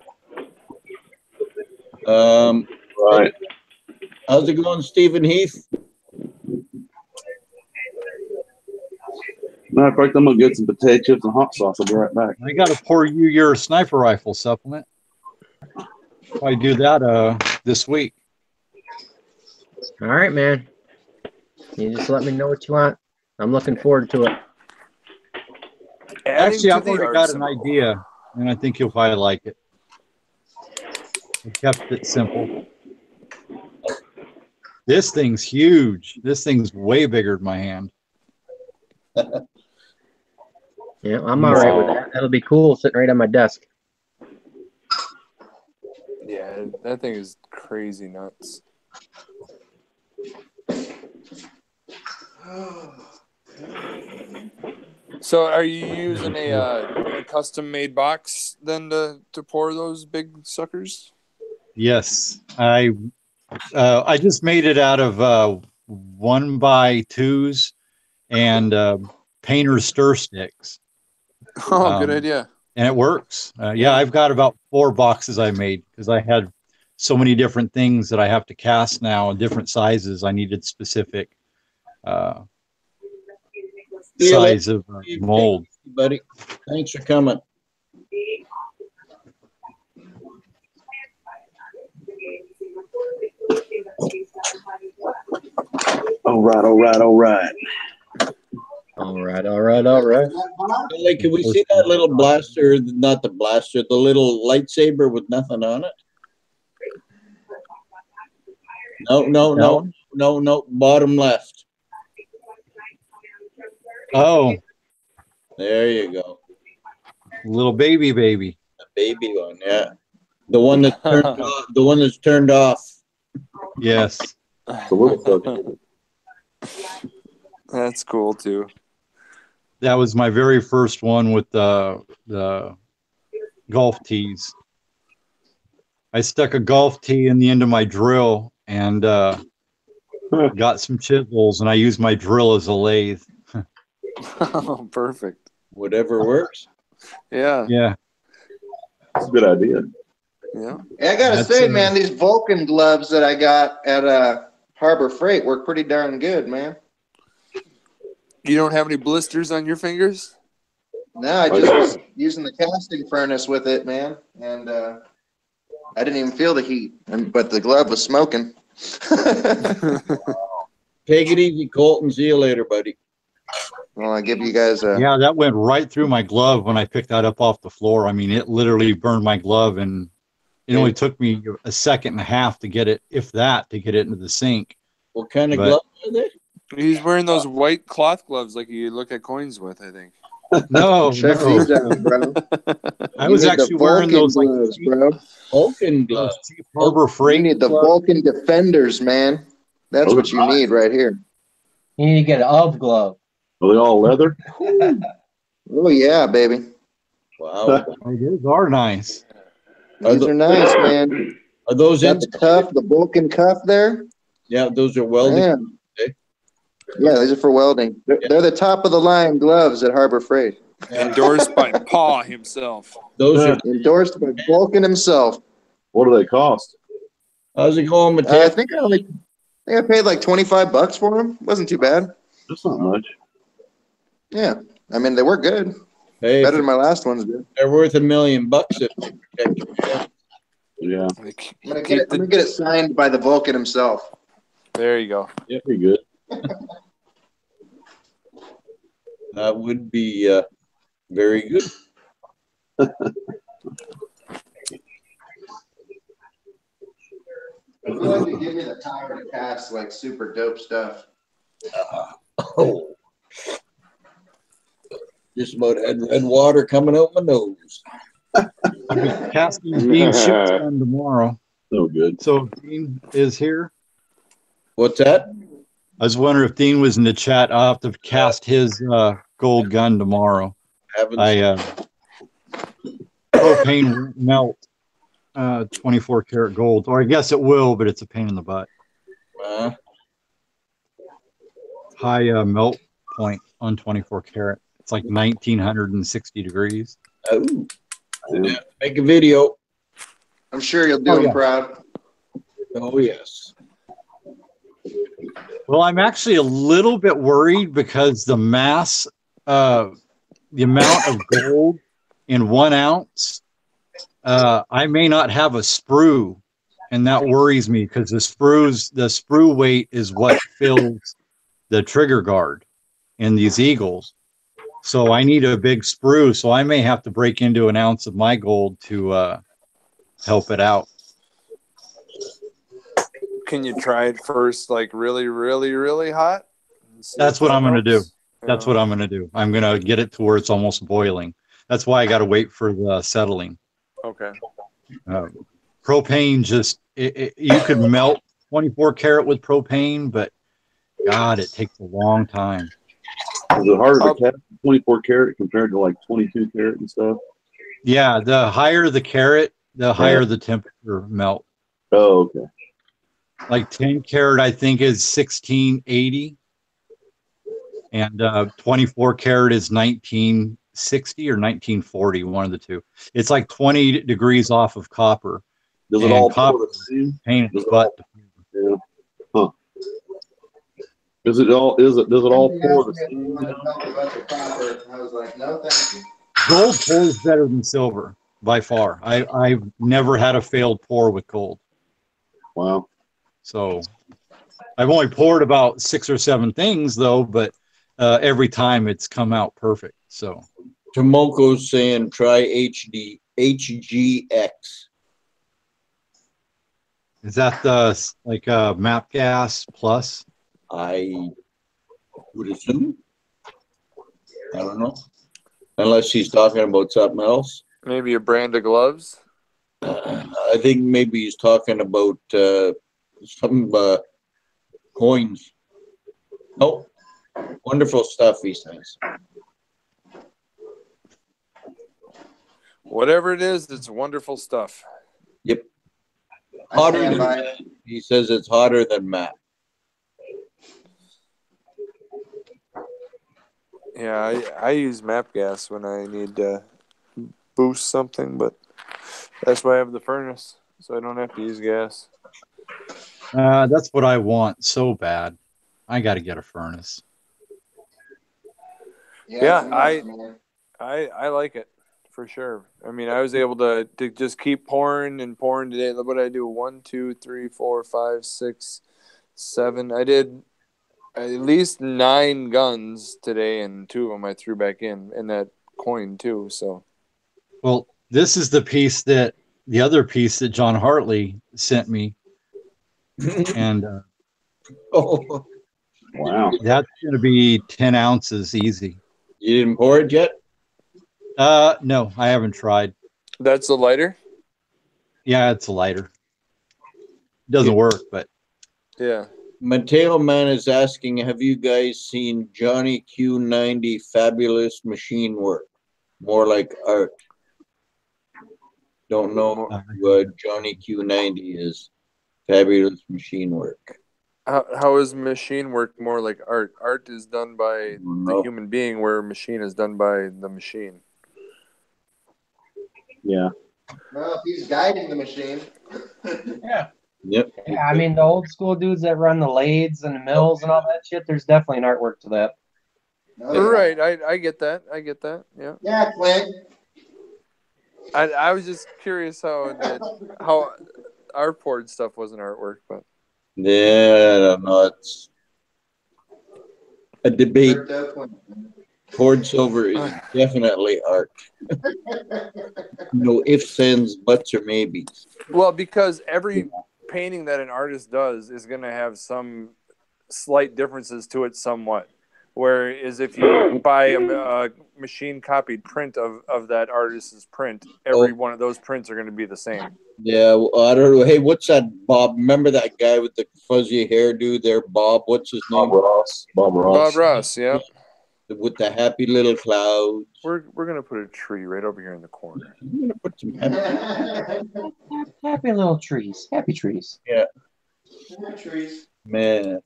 Speaker 7: Right.
Speaker 1: How's it going, Stephen Heath?
Speaker 7: Matter of fact, I'm gonna get some potato chips and hot sauce. I'll be right back.
Speaker 4: I got to pour you your sniper rifle supplement. I do that this week.
Speaker 5: All right, man. You just let me know what you want. I'm looking forward to it.
Speaker 4: Actually, I've already got an idea, and I think you'll probably like it. I kept it simple. This thing's huge. This thing's way bigger than my hand.
Speaker 5: Yeah, I'm all right with that. That'll be cool sitting right on my desk.
Speaker 3: Yeah, that thing is crazy nuts. So are you using a custom-made box then to pour those big suckers?
Speaker 4: Yes, I just made it out of 1x2s and painter's stir sticks.
Speaker 3: Oh, good idea.
Speaker 4: And it works. Yeah, I've got about 4 boxes I made because I had so many different things that I have to cast now in different sizes. I needed specific size of mold.
Speaker 1: Buddy, thanks for coming.
Speaker 7: All right.
Speaker 1: Like, can we see that little blaster? Not the blaster, the little lightsaber with nothing on it. No. Bottom left.
Speaker 4: Oh,
Speaker 1: there you go.
Speaker 4: little baby.
Speaker 1: The baby one, yeah. The one that's turned off. The one that's turned off.
Speaker 4: Yes.
Speaker 3: That's cool too.
Speaker 4: That was my very first one with the golf tees. I stuck a golf tee in the end of my drill and got some chisels, and I used my drill as a lathe.
Speaker 3: Oh, perfect.
Speaker 1: Whatever works.
Speaker 3: Yeah.
Speaker 4: Yeah.
Speaker 7: That's a good idea.
Speaker 3: Yeah.
Speaker 2: I gotta say, man, these Vulcan gloves that I got at Harbor Freight work pretty darn good, man.
Speaker 3: You don't have any blisters on your fingers?
Speaker 2: No, I just was using the casting furnace with it, man, and I didn't even feel the heat, but the glove was smoking.
Speaker 1: Take it easy, Colton. See you later, buddy.
Speaker 2: Well, I give you guys a...
Speaker 4: Yeah, that went right through my glove when I picked that up off the floor. I mean, it literally burned my glove, and it only took me a second and a half to get it, if that, to get it into the sink.
Speaker 1: What kind of gloves are they?
Speaker 3: He's wearing those white cloth gloves like you look at coins with, I think.
Speaker 4: No,
Speaker 2: Check these out, bro.
Speaker 4: I was actually wearing those
Speaker 2: gloves,
Speaker 4: like
Speaker 2: bro.
Speaker 1: Vulcan gloves.
Speaker 4: cheap Harbor Freight.
Speaker 2: You need the
Speaker 4: gloves.
Speaker 2: Vulcan Defenders, man. That's what you need right here.
Speaker 5: You need to get an UV glove.
Speaker 7: Are they all leather?
Speaker 2: Oh, yeah, baby.
Speaker 1: Wow.
Speaker 4: These are nice.
Speaker 2: These are nice, man.
Speaker 1: Are those
Speaker 2: Got
Speaker 1: in?
Speaker 2: the cuff, the Vulcan cuff there.
Speaker 1: Yeah, those are welding.
Speaker 2: Man. Yeah, these are for welding. They're the top of the line gloves at Harbor Freight.
Speaker 3: Endorsed by Paw himself.
Speaker 1: Those are.
Speaker 2: Endorsed by Vulcan himself.
Speaker 7: What do they cost?
Speaker 1: How's it going,
Speaker 2: I
Speaker 1: Mateo?
Speaker 2: think I paid like $25 for them. Wasn't too bad.
Speaker 7: That's not much.
Speaker 2: Yeah, I mean they were good.
Speaker 1: Hey,
Speaker 2: Better than my last ones did.
Speaker 1: they're worth $1 million if they protect your.
Speaker 7: Yeah.
Speaker 2: I'm gonna get it signed by the Vulcan himself.
Speaker 3: There you go.
Speaker 7: Yeah, pretty good.
Speaker 1: That would be very good.
Speaker 2: I feel like you give me the tire to cast like super dope stuff.
Speaker 1: Oh, just about had red water coming out my nose.
Speaker 4: I'll be casting Dean's ship's gun tomorrow.
Speaker 7: So good.
Speaker 4: So Dean is here.
Speaker 1: What's that?
Speaker 4: I was wondering if Dean was in the chat. I'll have to cast his gold gun tomorrow.
Speaker 1: Haven't
Speaker 4: Propane won't melt 24 karat gold, or I guess it will, but it's a pain in the butt. High melt point on 24 karat. It's like 1960 degrees.
Speaker 1: Oh, yeah. Make a video.
Speaker 2: I'm sure you'll do him proud.
Speaker 1: Oh yes.
Speaker 4: Well, I'm actually a little bit worried because the mass, the amount of gold in 1 ounce, I may not have a sprue, and that worries me because the sprue weight is what fills the trigger guard in these eagles. So I need a big sprue, so I may have to break into 1 ounce of my gold to help it out.
Speaker 3: Can you try it first, like really, really, really hot?
Speaker 4: That's what I'm going to do. That's what I'm going to do. I'm going to get it to where it's almost boiling. That's why I got to wait for the settling.
Speaker 3: Okay.
Speaker 4: Propane just, you could melt 24 karat with propane, but God, it takes a long time.
Speaker 7: Is it harder to cast 24 karat compared to like 22 karat and stuff?
Speaker 4: Yeah, the higher the carat, the higher the temperature melt.
Speaker 7: Oh, okay.
Speaker 4: Like 10 karat, I think, is 1680. And 24 karat is 1960 or 1940, one of the two. It's like 20 degrees off of copper.
Speaker 7: Does it all pour the same?
Speaker 4: Pain in the butt.
Speaker 7: Yeah. Huh. Does it all pour the same?
Speaker 2: I was like, no, thank you.
Speaker 4: Gold pours better than silver by far. I've never had a failed pour with gold.
Speaker 7: Wow.
Speaker 4: So I've only poured about 6 or 7 things though, but every time it's come out perfect. So
Speaker 1: Tomoko's saying try HGX.
Speaker 4: Is that the like map gas plus?
Speaker 1: I would assume. I don't know. Unless he's talking about something else.
Speaker 3: Maybe a brand of gloves.
Speaker 1: I think maybe he's talking about some coins. Oh, wonderful stuff, he says.
Speaker 3: Whatever it is, it's wonderful stuff.
Speaker 1: Yep. Hotter than Matt. He says it's hotter than Matt.
Speaker 3: Yeah, I use map gas when I need to boost something, but that's why I have the furnace, so I don't have to use gas.
Speaker 4: That's what I want so bad. I got to get a furnace.
Speaker 3: Yeah, I like it for sure. I mean, I was able to just keep pouring and pouring today. Look what I do: 1, 2, 3, 4, 5, 6, 7. I did at least 9 guns today, and 2 of them I threw back in that coin too. So,
Speaker 4: well, this is the other piece that John Hartley sent me, and
Speaker 1: Oh,
Speaker 7: wow,
Speaker 4: that's going to be 10 ounces easy.
Speaker 1: You didn't pour it yet?
Speaker 4: No, I haven't tried.
Speaker 3: that's the lighter.
Speaker 4: Yeah, it's a lighter. Doesn't work, but
Speaker 3: Yeah.
Speaker 1: Mateo Man is asking, have you guys seen Johnny Q90 fabulous machine work? More like art. Don't know what Johnny Q90 is. Fabulous machine work.
Speaker 3: How is machine work more like art? Art is done by the human being, where machine is done by the machine.
Speaker 7: Yeah.
Speaker 2: Well, if he's guiding the machine.
Speaker 8: Yeah.
Speaker 1: Yep.
Speaker 8: Yeah, I mean, the old school dudes that run the lathes and the mills and all that shit, there's definitely an artwork to that.
Speaker 3: Right, I get that. I get that. Yeah.
Speaker 2: Yeah, Clint.
Speaker 3: I was just curious how our poured stuff wasn't artwork, but
Speaker 1: Yeah, I don't know. It's a debate. Poured silver is definitely art. No ifs, ands, buts, or maybes.
Speaker 3: Well, because every painting that an artist does is going to have some slight differences to it somewhat. Whereas if you buy a machine copied print of that artist's print, every one of those prints are going to be the same.
Speaker 1: Yeah, well, I don't know. Hey, what's that, Bob? Remember that guy with the fuzzy hairdo there, Bob? What's his name?
Speaker 7: Bob Ross.
Speaker 3: Bob Ross, yeah.
Speaker 1: With the happy little clouds.
Speaker 3: We're going to put a tree right over here in the corner.
Speaker 1: I'm going to put some
Speaker 8: Happy little trees. Happy trees.
Speaker 1: Yeah.
Speaker 2: Happy trees.
Speaker 1: Man.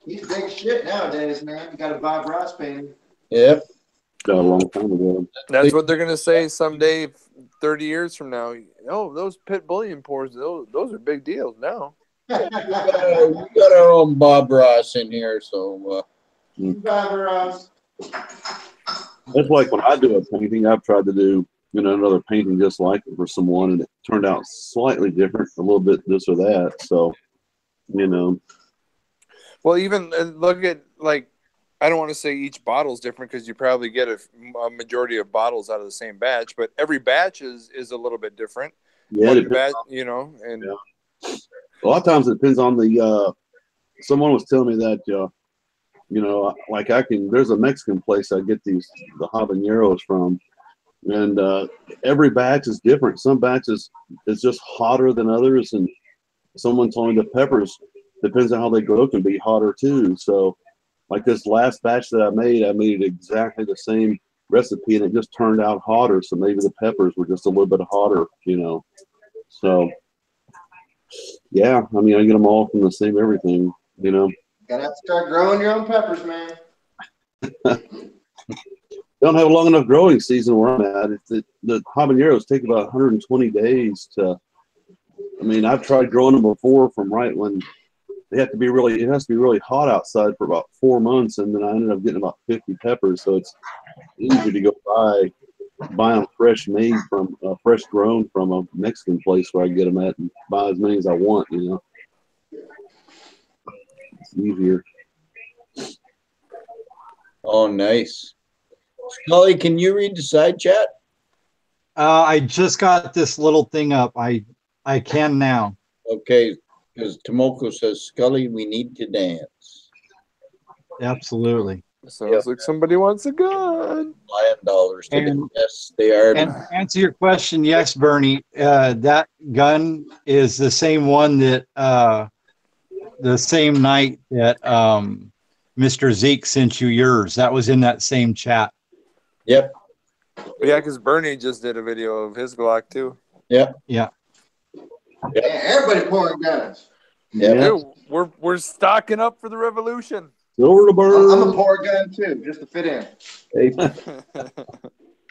Speaker 2: He's big shit nowadays, man. You got a Bob Ross painting.
Speaker 1: Yep.
Speaker 7: Got a long time ago.
Speaker 3: That's what they're going to say someday, 30 years from now. Oh, those pit bullion pours, those are big deals now.
Speaker 1: We got our own Bob Ross in here, so.
Speaker 2: Bob Ross.
Speaker 7: It's like when I do a painting, I've tried to do another painting just like it for someone, and it turned out slightly different, a little bit this or that. So,
Speaker 3: Well, even look at, like, I don't want to say each bottle is different because you probably get a majority of bottles out of the same batch, but every batch is a little bit different.
Speaker 7: Yeah,
Speaker 3: and
Speaker 7: yeah. A lot of times it depends on the. Someone was telling me that like there's a Mexican place I get the habaneros from, and every batch is different. Some batches is just hotter than others, and someone told me the peppers, depends on how they grow, can be hotter too. So, like this last batch that I made it exactly the same recipe, and it just turned out hotter. So maybe the peppers were just a little bit hotter, So, yeah, I mean, I get them all from the same everything,
Speaker 2: Gotta have to start growing your own peppers, man.
Speaker 7: Don't have a long enough growing season where I'm at. The habaneros take about 120 days to. I mean, I've tried growing them before from right when it has to be really hot outside for about 4 months, and then I ended up getting about 50 peppers. So it's easy to go buy them fresh made from fresh grown from a Mexican place where I get them at and buy as many as I want. It's easier.
Speaker 1: Oh, nice. Scully, can you read the side chat?
Speaker 4: I just got this little thing up. I can now.
Speaker 1: Okay, because Tomoko says, Scully, we need to dance.
Speaker 4: Absolutely.
Speaker 3: Sounds like somebody wants a gun.
Speaker 1: Lion dollars.
Speaker 4: And,
Speaker 1: yes, they are.
Speaker 4: And to answer your question, yes, Bernie, that gun is the same one that the same night that Mr. Zeke sent you yours. That was in that same chat.
Speaker 1: Yep.
Speaker 3: Yeah, because Bernie just did a video of his Glock too.
Speaker 1: Yep.
Speaker 4: Yeah.
Speaker 2: Yeah, everybody pouring guns.
Speaker 1: Yeah.
Speaker 3: Dude, we're stocking up for the revolution.
Speaker 7: Silver to burn.
Speaker 2: I'm a pour gun too, just to fit in.
Speaker 1: Hey.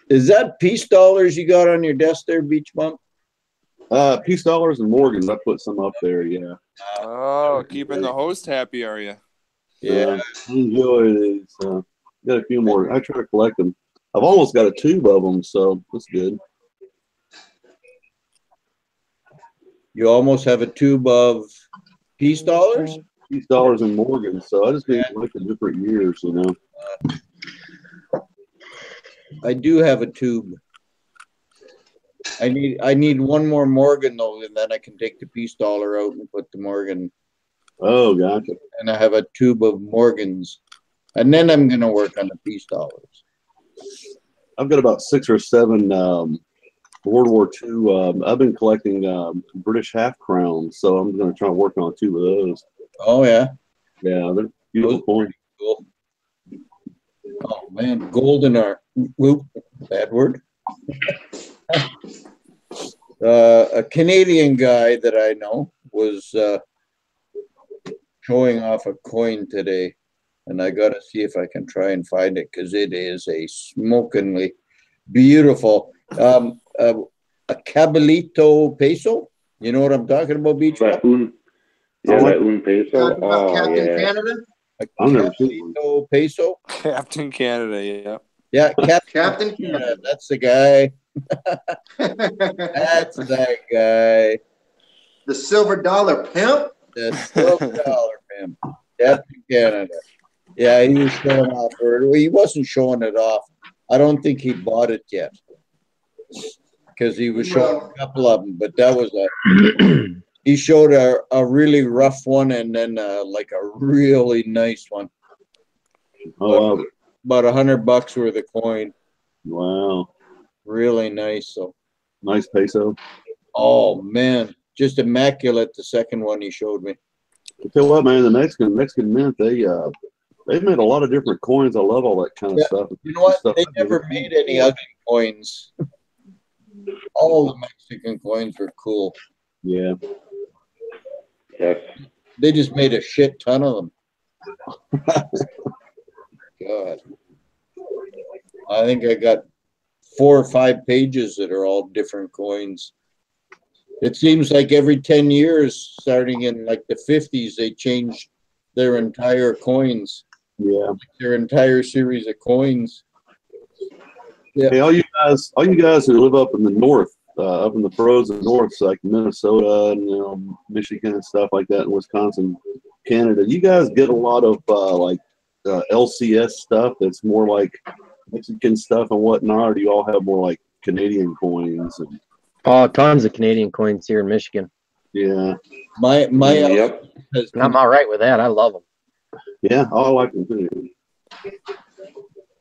Speaker 1: Is that peace dollars you got on your desk there, Beach Bump?
Speaker 7: Peace dollars and Morgans. I put some up there. Yeah.
Speaker 3: Oh, keeping the host happy, are you?
Speaker 1: Yeah.
Speaker 7: Enjoy these. Got a few more. I try to collect them. I've almost got a tube of them, so that's good.
Speaker 1: You almost have a tube of peace dollars?
Speaker 7: Peace dollars and Morgans. So I just been collecting different years,
Speaker 1: I do have a tube. I need one more Morgan though, and then I can take the peace dollar out and put the Morgan.
Speaker 7: Oh, gotcha.
Speaker 1: And I have a tube of Morgans, and then I'm gonna work on the peace dollars.
Speaker 7: I've got about 6 or 7 World War II. I've been collecting British half crowns, so I'm going to try to work on 2 of those.
Speaker 1: Oh yeah,
Speaker 7: yeah, they're beautiful coins.
Speaker 1: Cool. Oh man, golden are whoop, bad word. A Canadian guy that I know was showing off a coin today, and I got to see if I can try and find it because it is a smokingly beautiful a Cabalito peso. You know what I'm talking about, Beach?
Speaker 6: Un peso. Oh,
Speaker 2: Captain
Speaker 6: yeah.
Speaker 2: Canada?
Speaker 1: A Cabalito peso.
Speaker 3: Captain Canada, yeah.
Speaker 1: Yeah,
Speaker 2: Captain
Speaker 1: Canada. That's the guy. That's that guy.
Speaker 2: The silver dollar pimp?
Speaker 1: The silver dollar pimp. Captain Canada. Yeah, he was showing off, or he wasn't showing it off. I don't think he bought it yet because he was showing a couple of them, but that was he showed a really rough one and then like a really nice one.
Speaker 7: Oh, wow.
Speaker 1: About $100 worth of coin.
Speaker 7: Wow.
Speaker 1: Really nice. So
Speaker 7: Nice peso.
Speaker 1: oh man, just immaculate. The second one he showed me.
Speaker 7: I tell you what, man, the Mexican Mint, they've made a lot of different coins. I love all that kind of
Speaker 1: Yeah.
Speaker 7: stuff.
Speaker 1: You know what?
Speaker 7: Stuff
Speaker 1: They
Speaker 7: I've
Speaker 1: never made any
Speaker 7: before.
Speaker 1: ugly coins. All the Mexican coins were cool.
Speaker 7: Yeah.
Speaker 6: Yes.
Speaker 1: They just made a shit ton of them. God. I think I got 4 or 5 pages that are all different coins. It seems like every 10 years, starting in like the 50s, they changed their entire coins,
Speaker 7: Yeah.
Speaker 1: their entire series of coins. Yeah.
Speaker 7: Hey, all you guys who live up in the north, up in the frozen north, so like Minnesota and Michigan and stuff like that, and Wisconsin, Canada, you guys get a lot of LCS stuff that's more like Mexican stuff and whatnot, or do you all have more like Canadian coins? And,
Speaker 5: Oh, tons of Canadian coins here in Michigan.
Speaker 7: yeah.
Speaker 1: My
Speaker 6: Yep.
Speaker 1: has
Speaker 5: And I'm all right with that. I love them.
Speaker 7: Yeah, I like them too.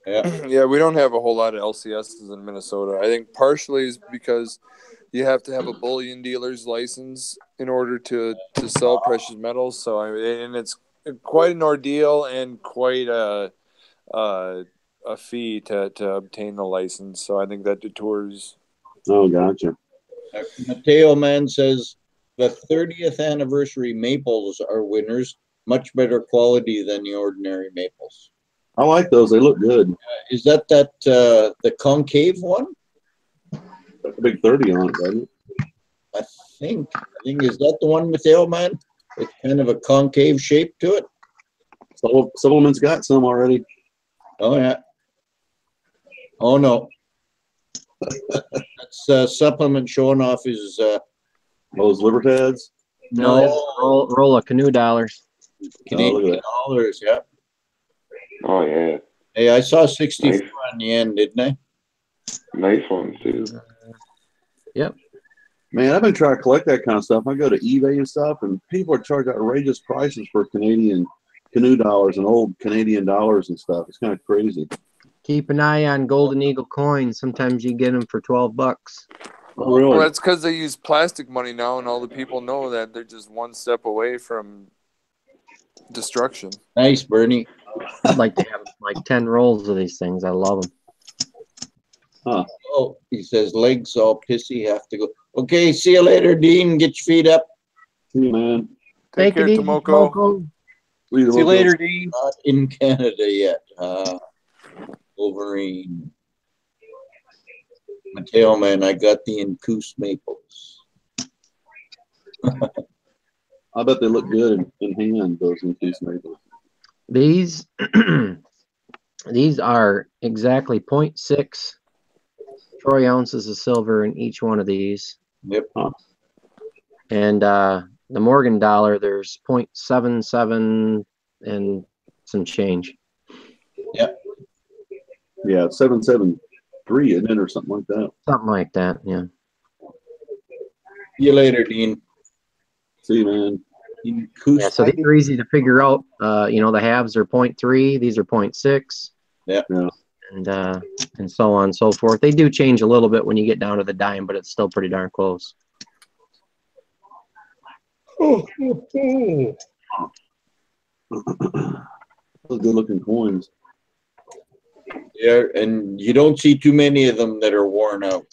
Speaker 1: yeah.
Speaker 3: Yeah, we don't have a whole lot of LCSs in Minnesota. I think partially is because you have to have a bullion dealer's license in order to sell precious metals. So and it's quite an ordeal and quite a fee to obtain the license. So I think that detours.
Speaker 7: Oh, gotcha.
Speaker 1: Mateo Man says the 30th anniversary maples are winners, much better quality than the ordinary maples.
Speaker 7: I like those. They look good.
Speaker 1: Is that the concave one?
Speaker 7: That's a big 30 on it, doesn't it?
Speaker 1: I think is that the one, Mateo Man? It's kind of a concave shape to it.
Speaker 7: Supplement's got some already.
Speaker 1: Oh yeah. Oh no. That's supplement showing off his
Speaker 7: Those Libertads.
Speaker 5: No, that's a roll of canoe dollars.
Speaker 1: Canadian dollars. Yeah.
Speaker 6: Oh yeah.
Speaker 1: Hey, I saw 64
Speaker 6: Nice.
Speaker 1: on the end, didn't I?
Speaker 6: Nice ones too.
Speaker 5: Yep.
Speaker 7: Man, I've been trying to collect that kind of stuff. I go to eBay and stuff, and people are charging outrageous prices for Canadian canoe dollars and old Canadian dollars and stuff. It's kind of crazy.
Speaker 5: Keep an eye on Golden Eagle coins. Sometimes you get them for $12.
Speaker 7: Oh, really?
Speaker 3: Well, that's because they use plastic money now, and all the people know that they're just one step away from destruction.
Speaker 1: Nice, Bernie.
Speaker 5: I'd like to have like 10 rolls of these things. I love them.
Speaker 7: Huh.
Speaker 1: Oh, he says legs all pissy, have to go. Okay, see you later, Dean. Get your feet up.
Speaker 7: See you, man.
Speaker 3: Take care,
Speaker 5: it easy,
Speaker 3: Tomoko.
Speaker 5: Tomoko.
Speaker 4: See you later, Dean.
Speaker 1: Not in Canada yet. Wolverine. Mateo, man, I got the Incuse maples.
Speaker 7: I bet they look good in hand, those Incuse maples.
Speaker 5: These these are exactly 0.6 troy ounces of silver in each one of these.
Speaker 1: Yep.
Speaker 5: And the Morgan dollar, there's 0.77 and some change.
Speaker 1: Yep.
Speaker 7: Yeah, 773 in it or something like that.
Speaker 5: Something like that, yeah.
Speaker 1: See you later, Dean.
Speaker 7: See you, man.
Speaker 1: Incuse.
Speaker 5: Yeah, so these are easy to figure out. The halves are 0.3, these are 0.6.
Speaker 1: Yeah.
Speaker 5: And so on and so forth. They do change a little bit when you get down to the dime, but it's still pretty darn close.
Speaker 7: Those good looking coins.
Speaker 1: Yeah, and you don't see too many of them that are worn out.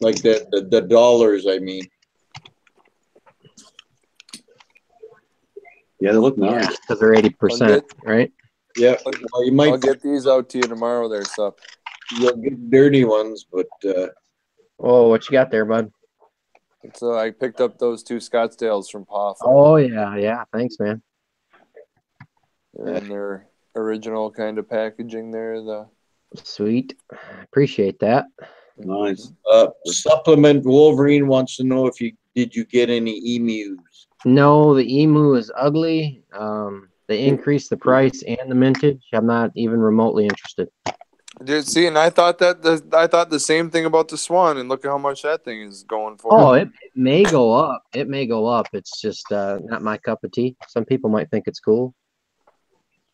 Speaker 1: Like the dollars, I mean.
Speaker 7: Yeah, they look nice.
Speaker 5: Because they're 80%, right?
Speaker 1: Yeah. Well, you might
Speaker 3: I'll get these out to you tomorrow there, so.
Speaker 1: you'll get dirty ones, but
Speaker 5: Oh, what you got there, bud?
Speaker 3: So I picked up those 2 Scottsdales from Poff.
Speaker 5: Oh, yeah. Thanks, man.
Speaker 3: They're in their original kind of packaging there.
Speaker 5: Sweet. Appreciate that.
Speaker 7: Nice.
Speaker 1: supplement Wolverine wants to know if did you get any emus?
Speaker 5: No, the emu is ugly. they increase the price and the mintage, I'm not even remotely interested.
Speaker 3: Dude, see, and I thought the same thing about the Swan, and look at how much that thing is going for.
Speaker 5: Oh, it may go up. It may go up. It's just not my cup of tea. Some people might think it's cool,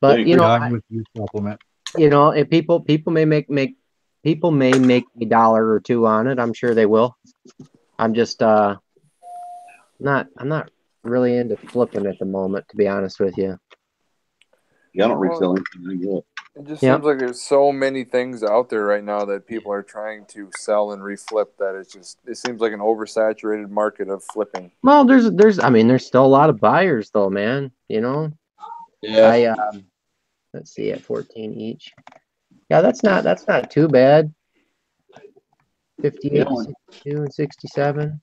Speaker 5: but you know,
Speaker 4: I'm with you, supplement.
Speaker 5: you know, if people may make people may make $1 or $2 on it. I'm sure they will. I'm just I'm not really into flipping at the moment, to be honest with you.
Speaker 7: Yeah, I don't resell anything. I get it.
Speaker 3: It just seems like there's so many things out there right now that people are trying to sell and reflip that it seems like an oversaturated market of flipping.
Speaker 5: Well, there's still a lot of buyers though, man. You know.
Speaker 1: Yeah.
Speaker 5: Let's see, at 14 each. Yeah, that's not too bad. 58, 62, and 67.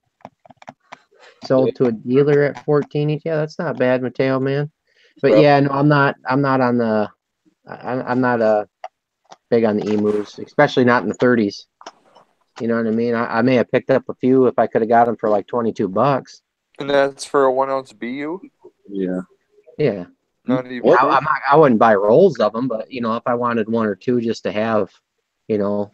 Speaker 5: Sold to a dealer at 14 each. Yeah, that's not bad, Mateo, man. But yeah, no, I'm not big on the emus, especially not in the 30s. You know what I mean? I may have picked up a few if I could have got them for like $22.
Speaker 3: And that's for a 1 ounce BU?
Speaker 7: Yeah.
Speaker 5: Yeah.
Speaker 3: Not even.
Speaker 5: I wouldn't buy rolls of them, but you know, if I wanted 1 or 2 just to have, you know,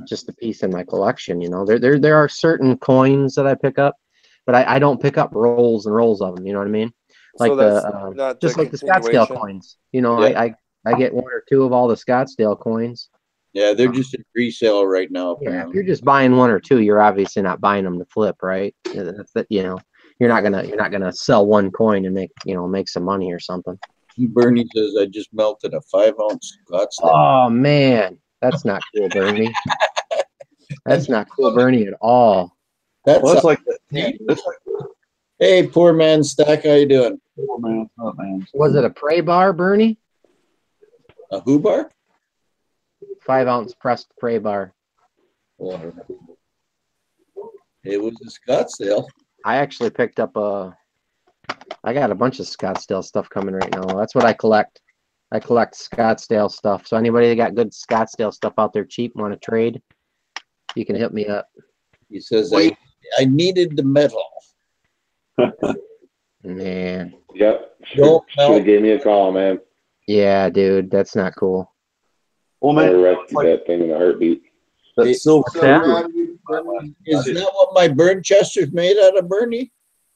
Speaker 5: just a piece in my collection, you know, there are certain coins that I pick up, but I don't pick up rolls and rolls of them. You know what I mean? Like
Speaker 3: so
Speaker 5: just like the Scottsdale coins. You know, I get 1 or 2 of all the Scottsdale coins.
Speaker 1: Yeah, they're just in resale right now.
Speaker 5: Yeah,
Speaker 1: Apparently.
Speaker 5: if you're just buying 1 or 2, you're obviously not buying them to flip, right? You know, you're not gonna sell 1 coin and make some money or something.
Speaker 1: Bernie says I just melted a 5 ounce Scottsdale.
Speaker 5: Oh man, that's not cool, Bernie. That's not cool, Bernie, at all.
Speaker 1: That's
Speaker 7: like
Speaker 1: hey, poor man Stack, how you doing?
Speaker 7: Poor man, oh, man.
Speaker 5: Was it a Prey bar, Bernie?
Speaker 1: A who bar?
Speaker 5: 5 ounce pressed Prey bar.
Speaker 1: Well, it was a Scottsdale.
Speaker 5: I actually picked up I got a bunch of Scottsdale stuff coming right now. That's what I collect. I collect Scottsdale stuff. So anybody that got good Scottsdale stuff out there cheap, want to trade, you can hit me up.
Speaker 1: He says I needed the metal.
Speaker 5: Man.
Speaker 6: Yep.
Speaker 1: Don't
Speaker 6: Should have gave me a call, man.
Speaker 5: Yeah, dude, that's not cool.
Speaker 7: Well,
Speaker 6: I
Speaker 7: man,
Speaker 6: rescued that thing in a heartbeat.
Speaker 7: that silver.
Speaker 1: Is that what my Burnchester's made out of, Bernie?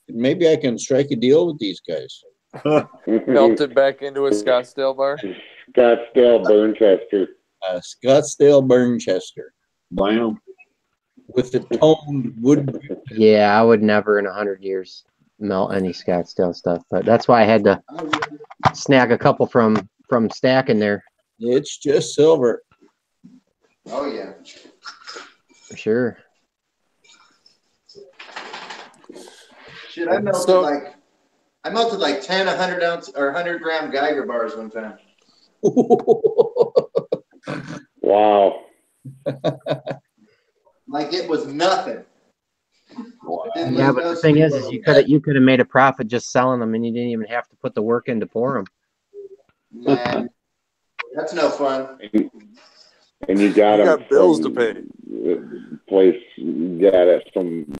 Speaker 1: Maybe I can strike a deal with these guys.
Speaker 3: Melt it back into a Scottsdale bar?
Speaker 6: Scottsdale Burnchester.
Speaker 1: Scottsdale Burnchester.
Speaker 7: Bam.
Speaker 1: With the toned wood.
Speaker 5: Yeah, I would never in 100 years melt any Scottsdale stuff, but that's why I had to snag a couple from stacking there.
Speaker 1: It's just silver.
Speaker 2: Oh yeah.
Speaker 5: For sure.
Speaker 2: Shit, I melted like 10 100 ounce or 100 gram Geiger bars one time.
Speaker 6: Wow.
Speaker 2: Like it was nothing.
Speaker 5: Yeah, but the thing is you could have made a profit just selling them, and you didn't even have to put the work in to pour them.
Speaker 2: Man, that's no fun.
Speaker 6: And you got
Speaker 3: bills to pay.
Speaker 6: Place got it from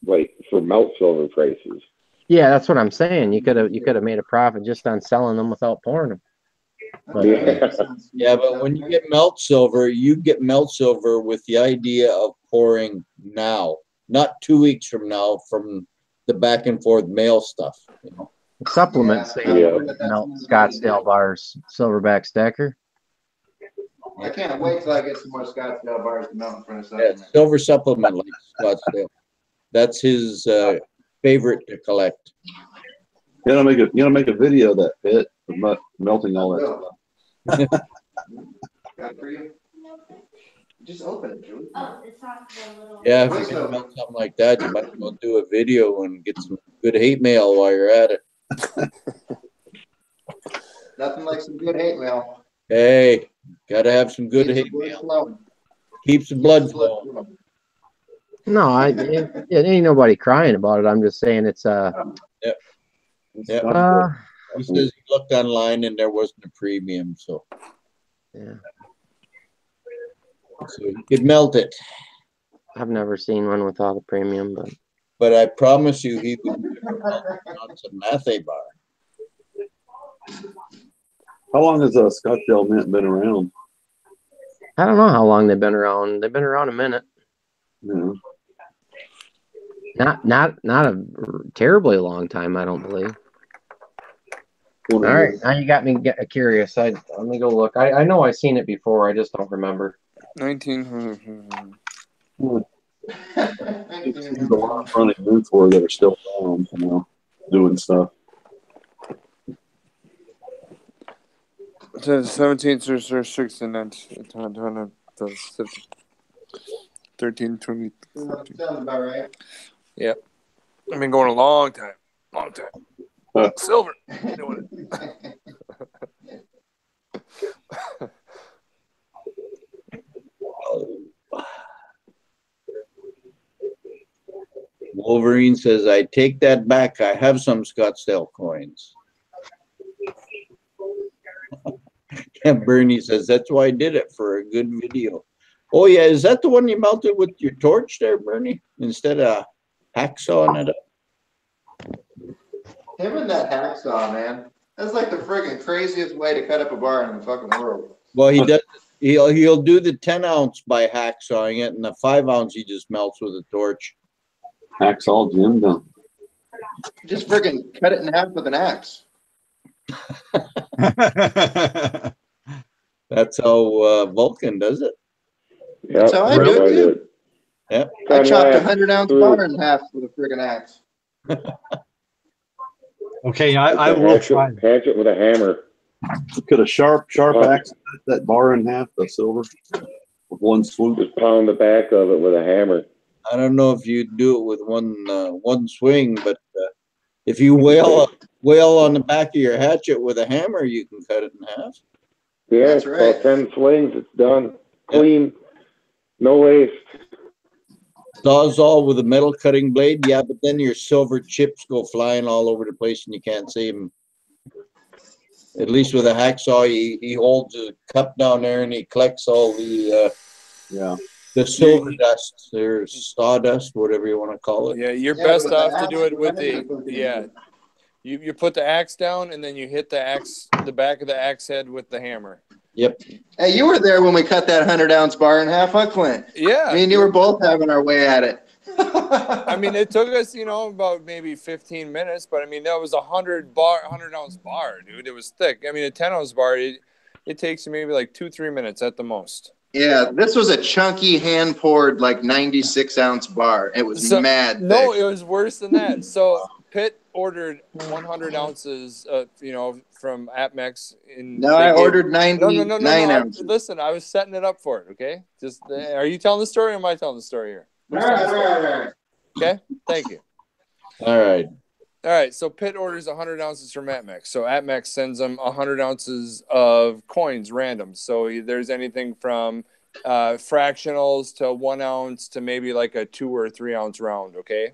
Speaker 6: for melt silver prices.
Speaker 5: Yeah, that's what I'm saying. You could have made a profit just on selling them without pouring them. But,
Speaker 1: yeah, but when you get melt silver with the idea of pouring now, not 2 weeks from now, from the back and forth mail stuff. You know,
Speaker 5: supplements melt Scottsdale bars, silverback stacker.
Speaker 2: I can't wait till I get some more Scottsdale bars to melt in front of
Speaker 1: supplement. Yeah, silver supplement like Scottsdale. That's his favorite to collect.
Speaker 7: You gotta make a video of that pit of melting all that stuff.
Speaker 2: Got for you? Just open it, Julie.
Speaker 9: Oh, it's not the little.
Speaker 1: Yeah, if you're gonna melt something like that, you might as well do a video and get some good hate mail while you're at it.
Speaker 2: Nothing like some good hate mail.
Speaker 1: Hey, gotta have some good hate mail. Keeps the blood flowing.
Speaker 5: No, it ain't nobody crying about it. I'm just saying it's
Speaker 1: Yep. He says he looked online and there wasn't a premium, so
Speaker 5: yeah.
Speaker 1: So you could melt it.
Speaker 5: I've never seen one without a premium,
Speaker 1: but I promise you he would never melt on some Mathe bar.
Speaker 7: How long has Scottsdale Mint been around?
Speaker 5: I don't know how long they've been around. They've been around a minute.
Speaker 7: Yeah.
Speaker 5: Not a terribly long time, I don't believe. All right, now you got me curious. Let me go look. I know I've seen it before. I just don't remember.
Speaker 3: 19.
Speaker 7: There's a lot of running roots where that are still around, you know, doing stuff.
Speaker 3: 17th or 16th, 13, 20.
Speaker 2: Sounds about right.
Speaker 3: Yep. I've been going a long time. Silver. Doing it.
Speaker 1: Wolverine says, I take that back. I have some Scottsdale coins. And Bernie says, that's why I did it, for a good video. Oh, yeah. Is that the one you melted with your torch there, Bernie? Instead of hacksawing it up?
Speaker 2: Him and that hacksaw, man. That's like the friggin' craziest way to cut up a bar in the fucking world.
Speaker 1: Well, he does. He'll do the 10-ounce by hacksawing it, and the 5-ounce he just melts with a torch.
Speaker 7: Hacksaw Jim done.
Speaker 2: Just friggin' cut it in half with an axe.
Speaker 1: That's how Vulcan does it.
Speaker 6: Yep,
Speaker 2: That's how I do it, too.
Speaker 1: Yep.
Speaker 2: I chopped a 100-ounce bar in half with a friggin' axe.
Speaker 4: Okay, I will try.
Speaker 6: Hatchet with a hammer.
Speaker 7: Could a sharp axe cut that bar in half, the silver, with one swoop?
Speaker 6: Just pound the back of it with a hammer.
Speaker 1: I don't know if you do it with one swing, but if you wail on the back of your hatchet with a hammer, you can cut it in half.
Speaker 6: Yeah,
Speaker 2: That's
Speaker 6: it's
Speaker 2: right.
Speaker 6: about 10 swings. It's done. Clean. No waste.
Speaker 1: Sawzall with a metal cutting blade, yeah, but then your silver chips go flying all over the place and you can't see them. At least with a hacksaw, he holds a cup down there and he collects all the silver dust or sawdust, whatever you want to call it.
Speaker 3: Yeah, you're
Speaker 2: Yeah,
Speaker 3: best
Speaker 2: with the
Speaker 3: off to
Speaker 2: axe,
Speaker 3: do it with
Speaker 2: right?
Speaker 3: the You put the axe down and then you hit the back of the axe head with the hammer.
Speaker 1: Yep.
Speaker 2: Hey, you were there when we cut that 100-ounce bar in half, huh, Clint?
Speaker 3: Yeah.
Speaker 2: Me and you were both having our way at it.
Speaker 3: I mean, it took us, about maybe 15 minutes, but I mean, that was a 100-ounce bar, dude. It was thick. I mean, a 10-ounce bar, it takes you maybe like 2-3 minutes at the most.
Speaker 2: Yeah, this was a chunky hand-poured, like 96-ounce bar. It was mad thick.
Speaker 3: No, it was worse than that. So Pitt ordered 100 ounces, from APMEX.
Speaker 2: I ordered 99 ounces.
Speaker 3: Listen, I was setting it up for it, okay? Are you telling the story or am I telling the story here?
Speaker 2: All right.
Speaker 3: Okay, thank you.
Speaker 1: All right.
Speaker 3: So Pitt orders 100 ounces from APMEX. So APMEX sends them 100 ounces of coins, random. So there's anything from fractionals to 1 ounce to maybe like a 2 or 3 ounce round, okay?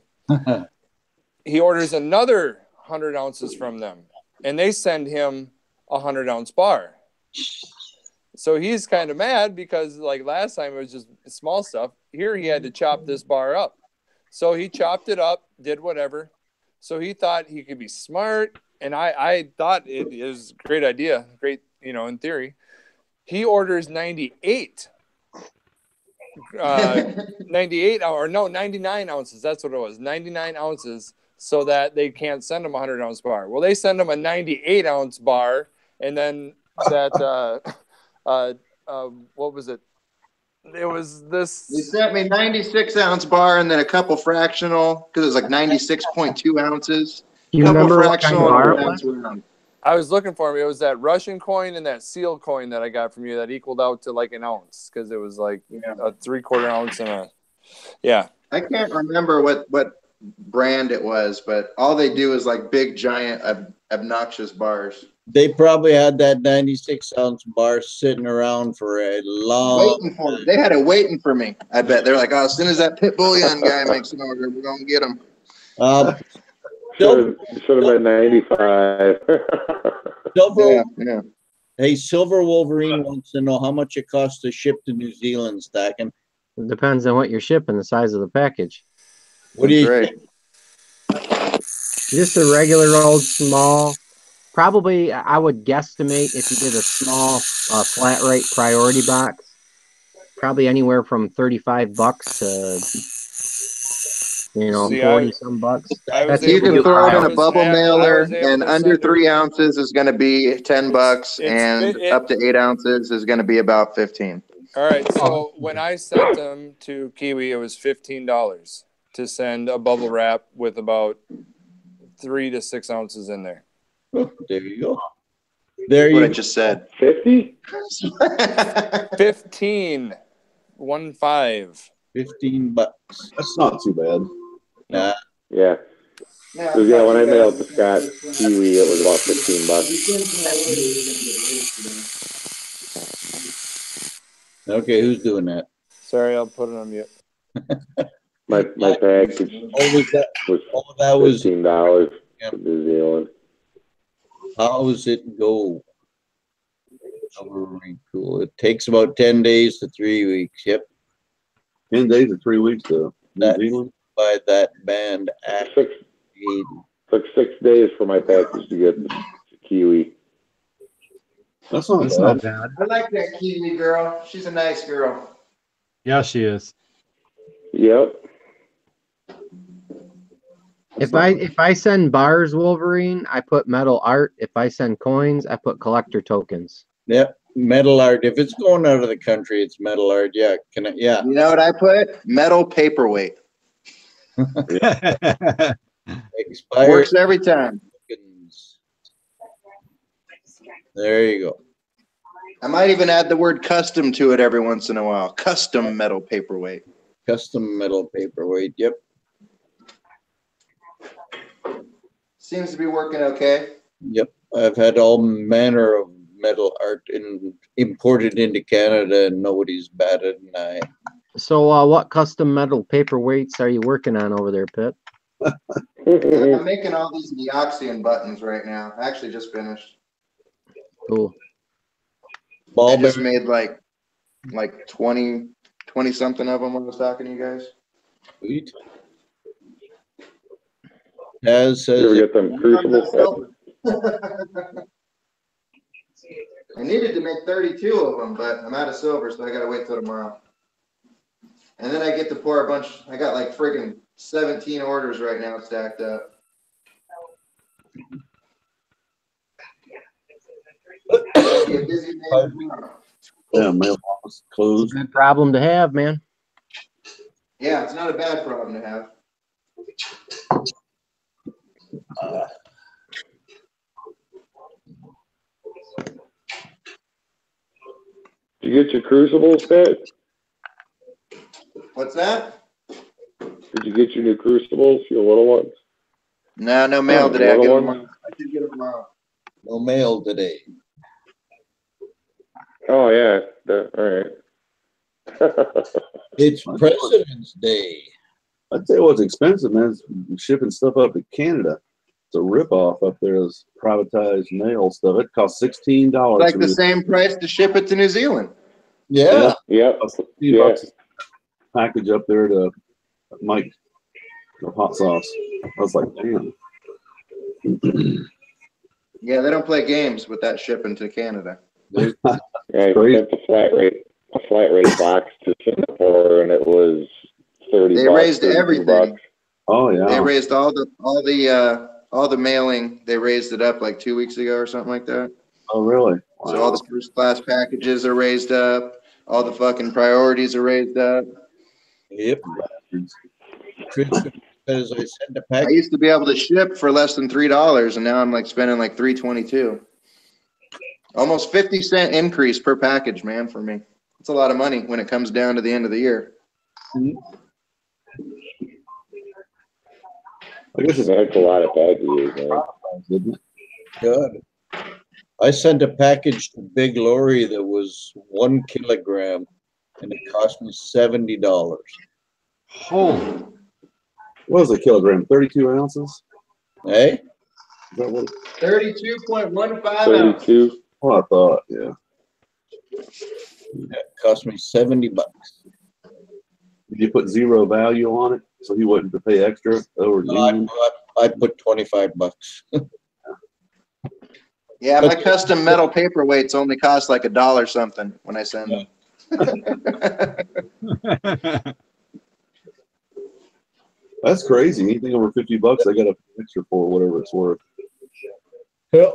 Speaker 3: He orders another 100 ounces from them, and they send him a 100-ounce bar. So he's kind of mad because, like, last time it was just small stuff. Here he had to chop this bar up. So he chopped it up, did whatever. So he thought he could be smart, and I thought it is a great idea, great, in theory. He orders 99 ounces. That's what it was, 99 ounces, so that they can't send him a 100-ounce bar. Well, they send him a 98-ounce bar, and then that, what was it? It was this.
Speaker 2: They sent me 96-ounce bar and then a couple fractional, because it was like 96.2 ounces.
Speaker 5: You remember what kind of bar it was?
Speaker 3: I was looking for him. It was that Russian coin and that seal coin that I got from you that equaled out to like an ounce, because it was like a 3/4 ounce and a. Yeah.
Speaker 2: I can't remember what brand it was, but all they do is like big, giant, obnoxious bars.
Speaker 1: They probably had that 96-ounce bar sitting around for a long
Speaker 2: waiting for me. They had it waiting for me. I bet they're like, oh, as soon as that Pit Bullion guy makes an order, we're gonna get him.
Speaker 6: Should have been 95.
Speaker 1: Silver,
Speaker 2: yeah.
Speaker 1: Hey, Silver Wolverine wants to know how much it costs to ship to New Zealand, Stacking.
Speaker 5: It depends on what you're shipping, the size of the package.
Speaker 1: What do you
Speaker 2: think?
Speaker 5: Just a regular old small, Probably, I would guesstimate if you did a small flat rate priority box, probably anywhere from $35 to,
Speaker 3: See,
Speaker 5: 40 some bucks.
Speaker 3: I was
Speaker 5: That's
Speaker 2: You
Speaker 3: able
Speaker 2: can
Speaker 3: to-
Speaker 2: throw it
Speaker 3: I
Speaker 2: in a
Speaker 3: was
Speaker 2: bubble
Speaker 3: able- I
Speaker 2: mailer,
Speaker 3: was able
Speaker 2: and
Speaker 3: to
Speaker 2: under
Speaker 3: send it-
Speaker 2: 3 ounces is going to be $10, and up to 8 ounces is going to be about 15.
Speaker 3: All right, so when I sent them to Kiwi, it was $15 to send a bubble wrap with about 3 to 6 ounces in there.
Speaker 1: Oh, there you go. There
Speaker 2: That's what I
Speaker 1: you
Speaker 2: just said.
Speaker 6: 50?
Speaker 3: 15. 1-5.
Speaker 1: $15.
Speaker 7: That's not too bad.
Speaker 1: Nah.
Speaker 6: Yeah. Because, yeah, when I mailed to Scott Kiwi, it was about $15.
Speaker 1: Okay, who's doing that?
Speaker 3: Sorry, I'll put it on mute.
Speaker 6: My package
Speaker 1: What was that?
Speaker 6: was
Speaker 1: Oh, that was.
Speaker 6: $15
Speaker 1: Yep.
Speaker 6: for New Zealand.
Speaker 1: How's it go? Very cool. It takes about 10 days to 3 weeks. Yep.
Speaker 7: 10 days or 3 weeks to New
Speaker 1: That-
Speaker 7: Zealand.
Speaker 1: By that band.
Speaker 6: Took 6 days for my package to get to Kiwi.
Speaker 7: That's not
Speaker 4: That's
Speaker 7: bad.
Speaker 4: not bad.
Speaker 2: I like that Kiwi girl. She's a nice girl.
Speaker 4: Yeah, she is.
Speaker 6: Yep.
Speaker 5: If I send bars, Wolverine, I put metal art. If I send coins, I put collector tokens.
Speaker 1: Yep. Metal art. If it's going out of the country, it's metal art. Yeah. Yeah.
Speaker 2: You know what I put? Metal paperweight.
Speaker 1: Expired.
Speaker 2: Works every time.
Speaker 1: tokens. There you go.
Speaker 2: I might even add the word custom to it every once in a while. Custom metal paperweight.
Speaker 1: Custom metal paperweight. Yep.
Speaker 2: Seems to be working okay.
Speaker 1: Yep. I've had all manner of metal art imported into Canada, and nobody's batted an eye.
Speaker 5: So, what custom metal paperweights are you working on over there, Pip?
Speaker 2: I'm making all these Neoxian buttons right now. I actually just finished.
Speaker 5: Cool.
Speaker 2: I
Speaker 1: Ball
Speaker 2: just
Speaker 1: bearing.
Speaker 2: made like 20 something of them when I was talking to you guys.
Speaker 1: Sweet. Taz
Speaker 6: You ever
Speaker 1: says
Speaker 6: get them crucibles?
Speaker 2: I needed to make 32 of them, but I'm out of silver, so I gotta wait till tomorrow. And then I get to pour a bunch. I got like friggin' 17 orders right now stacked up. It'll be a busy day tomorrow.
Speaker 7: Yeah, mail office closed.
Speaker 5: Good problem to have, man.
Speaker 2: Yeah, it's not a bad problem to have.
Speaker 6: Did you get your crucibles, Pat?
Speaker 2: What's that?
Speaker 6: Did you get your new crucibles, your little ones?
Speaker 2: No mail
Speaker 6: Oh,
Speaker 2: today. I
Speaker 6: another
Speaker 2: get them
Speaker 6: one?
Speaker 2: tomorrow. I should get them tomorrow.
Speaker 1: no mail today.
Speaker 6: Oh, yeah. All right.
Speaker 1: It's President's Day.
Speaker 7: I'd tell you what's expensive, man, is shipping stuff up to Canada. It's a ripoff up there, this privatized mail stuff. It costs $16.
Speaker 2: Like the same price to ship it to New Zealand.
Speaker 1: Yeah.
Speaker 6: Yep.
Speaker 7: $15
Speaker 6: Yeah.
Speaker 7: package up there to Mike, the hot sauce. I was like, damn.
Speaker 2: Yeah, they don't play games with that shipping to Canada.
Speaker 6: Yeah, I
Speaker 7: Crazy.
Speaker 6: sent a flat rate box to Singapore, and it was $30.
Speaker 2: They raised
Speaker 6: $32.
Speaker 2: everything.
Speaker 7: Oh yeah.
Speaker 2: They raised all the mailing. They raised it up like 2 weeks ago or something like that.
Speaker 7: Oh really? Wow.
Speaker 2: So all the first class packages are raised up. All the fucking priorities are raised up.
Speaker 1: Yep. Tristan says I sent a
Speaker 2: I
Speaker 1: package.
Speaker 2: used to be able to ship for less than $3, and now I'm like spending like $3.22. Almost 50-cent increase per package, man, for me. It's a lot of money when it comes down to the end of the year.
Speaker 7: I guess it's
Speaker 6: That's a lot of packages, man.
Speaker 7: isn't it?
Speaker 1: Good. I sent a package to Big Lorry that was 1 kilogram, and it cost me $70.
Speaker 4: Holy.
Speaker 7: What was a kilogram? 32 ounces?
Speaker 1: Hey,
Speaker 7: Is that what?
Speaker 2: 32.15 ounces.
Speaker 6: 32.
Speaker 7: Oh, I thought, yeah.
Speaker 1: it cost me $70.
Speaker 7: Did you put zero value on it so he wouldn't have to pay extra over
Speaker 1: No,
Speaker 7: England?
Speaker 1: I put $25.
Speaker 2: Yeah, my custom metal paperweights only cost like $1 something when I send them.
Speaker 7: That's crazy. Anything over $50, I got to pay extra for whatever it's worth.
Speaker 1: Yeah,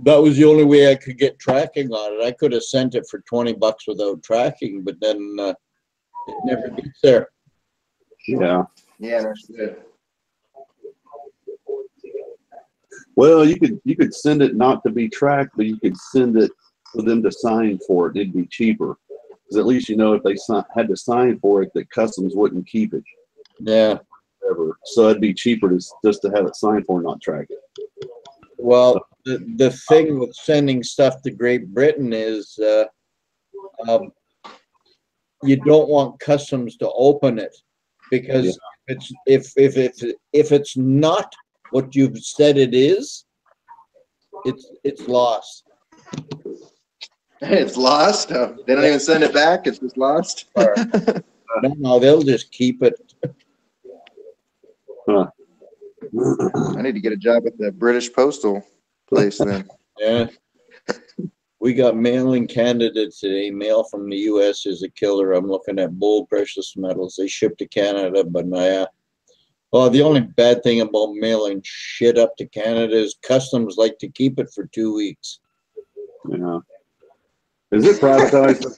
Speaker 1: that was the only way I could get tracking on it. I could have sent it for $20 without tracking, but then it never gets there.
Speaker 7: Yeah.
Speaker 2: Yeah, that's good.
Speaker 7: Well, you could send it not to be tracked, but you could send it for them to sign for it. It'd be cheaper, because at least you know if they had to sign for it, that customs wouldn't keep it.
Speaker 1: Yeah.
Speaker 7: Ever. So it'd be cheaper just to have it signed for and not track it.
Speaker 1: Well, the thing with sending stuff to Great Britain is you don't want customs to open it, because if it's not what you've said it is, it's lost.
Speaker 2: It's lost? Oh, they don't even send it back? It's just lost?
Speaker 1: No, they'll just keep it.
Speaker 7: Huh.
Speaker 2: I need to get a job at the British Postal place then.
Speaker 1: Yeah. We got mail in Canada today. Mail from the U.S. is a killer. I'm looking at Bold Precious Metals. They ship to Canada, but well, the only bad thing about mailing shit up to Canada is customs like to keep it for 2 weeks.
Speaker 7: Yeah. Is it privatized?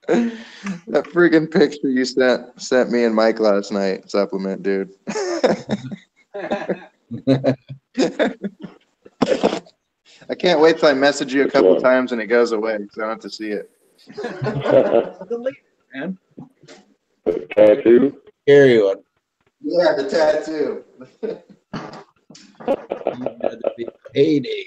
Speaker 2: That freaking picture you sent me and Mike last night, supplement, dude. I can't wait till I message you a couple times and it goes away, because I don't have to see it.
Speaker 6: Man. Tattoo?
Speaker 1: Carry on.
Speaker 2: Yeah, the tattoo.
Speaker 1: Payday.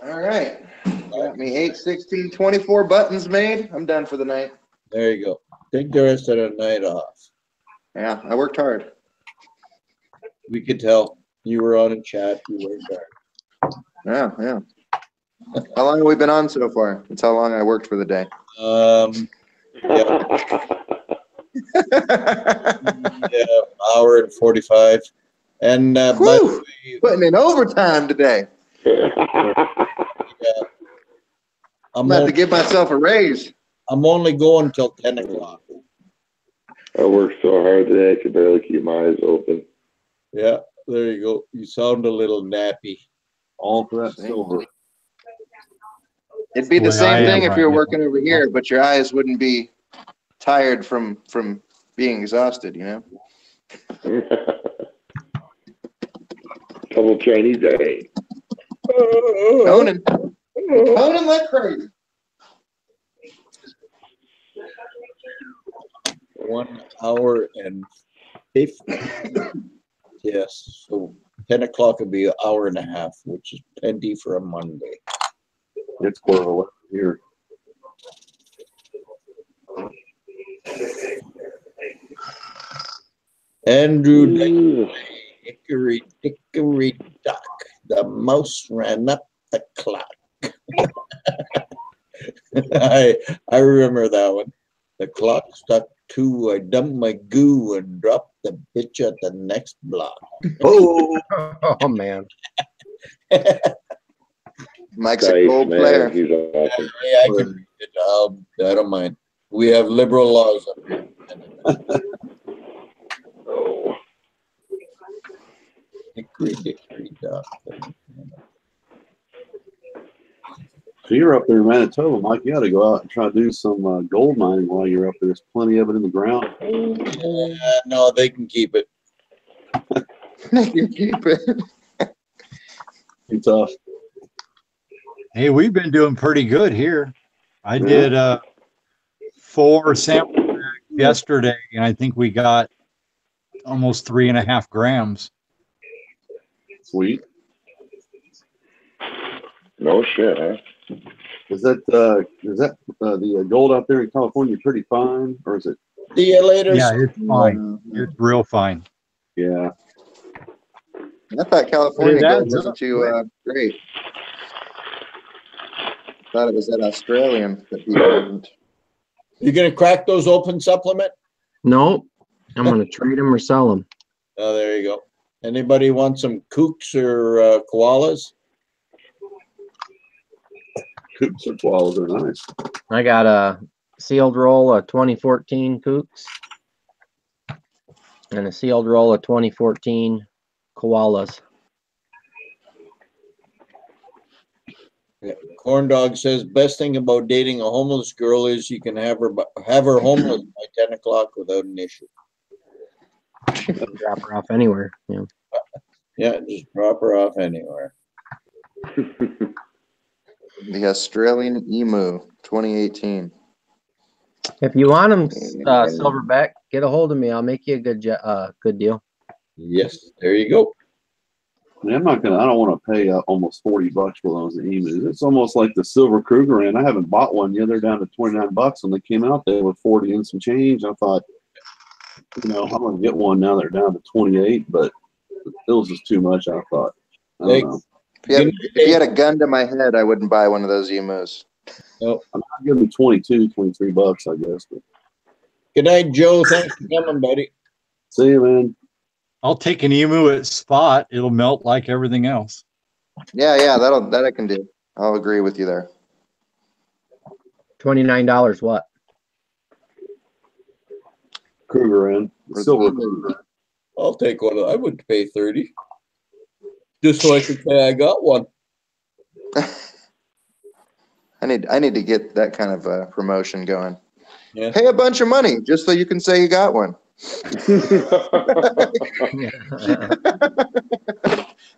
Speaker 2: All right. Got me 8, 16, 24 buttons made. I'm done for the night.
Speaker 1: There you go. Take the rest of the night off.
Speaker 2: Yeah, I worked hard.
Speaker 1: We could tell you were on a chat. You worked hard.
Speaker 2: Yeah. How long have we been on so far? That's how long I worked for the day.
Speaker 1: Yeah, hour and 45. And by the way,
Speaker 2: putting in overtime today. I'm about to give myself a raise.
Speaker 1: I'm only going till 10 o'clock.
Speaker 6: I worked so hard today I could barely keep my eyes open.
Speaker 1: Yeah, there you go. You sound a little nappy.
Speaker 7: All for that silver.
Speaker 2: It'd be the same thing if you were working over here, but your eyes wouldn't be tired from being exhausted, you know?
Speaker 6: Couple Chinese day.
Speaker 2: Conan like crazy.
Speaker 1: 1 hour and 50. Yes, so 10 o'clock would be an hour and a half, which is plenty for a Monday.
Speaker 7: It's 4:11 here.
Speaker 1: Andrew, hickory dickory dock. The mouse ran up the clock. I remember that one. The clock struck 2. I dumped my goo and dropped the bitch at the next block.
Speaker 5: Oh man.
Speaker 2: Mike's a gold player.
Speaker 6: He's awesome.
Speaker 1: Yeah, I can read it. I don't mind. We have liberal laws up here.
Speaker 6: Oh.
Speaker 1: Hickory dickory dock.
Speaker 7: So you're up there in Manitoba, Mike. You got to go out and try to do some gold mining while you're up there. There's plenty of it in the ground.
Speaker 1: No, they can keep it.
Speaker 2: They can keep it.
Speaker 7: Too tough.
Speaker 4: Hey, we've been doing pretty good here. I did 4 samples yesterday, and I think we got almost 3.5 grams.
Speaker 7: Sweet.
Speaker 6: No shit, huh?
Speaker 7: Is that the gold out there in California pretty fine, or is it?
Speaker 1: See you later.
Speaker 4: Yeah, it's fine. It's real fine.
Speaker 7: Yeah.
Speaker 2: I thought California gold wasn't too great. Thought it was that Australian that people didn't.
Speaker 1: You gonna crack those open, supplement?
Speaker 5: No, I'm gonna trade them or sell them.
Speaker 1: Oh, there you go. Anybody want some kooks or koalas?
Speaker 7: Kooks or koalas are nice.
Speaker 5: I got a sealed roll of 2014 Kooks and a sealed roll of 2014 Koalas.
Speaker 1: Yeah. Corn Dog says best thing about dating a homeless girl is you can have her homeless by 10 o'clock without an issue.
Speaker 5: Drop her off anywhere. Yeah.
Speaker 1: Yeah, just drop her off anywhere.
Speaker 2: The Australian Emu, 2018.
Speaker 5: If you want them silverback, get a hold of me. I'll make you a good deal.
Speaker 1: Yes, there you go.
Speaker 7: I mean, I don't want to pay almost $40 for those emus. It's almost like the silver Kruger, and I haven't bought one yet. They're down to $29 when they came out. They were 40 and some change. I thought, I'm going to get one now. They're down to 28, but it was just too much. I thought. I don't know.
Speaker 2: If you had a gun to my head, I wouldn't buy one of those emus.
Speaker 1: Nope.
Speaker 7: I'm not giving $22, $23, I guess. But.
Speaker 1: Good night, Joe. Thanks for coming, buddy.
Speaker 7: See you, man.
Speaker 4: I'll take an emu at spot. It'll melt like everything else.
Speaker 2: Yeah, that I can do. I'll agree with you there.
Speaker 5: $29 what?
Speaker 7: Kruger in. Silver Kruger.
Speaker 1: I'll take one. I would pay 30. Just so I could say I got one.
Speaker 2: I need to get that kind of promotion going.
Speaker 1: Yeah.
Speaker 2: Pay a bunch of money just so you can say you got one.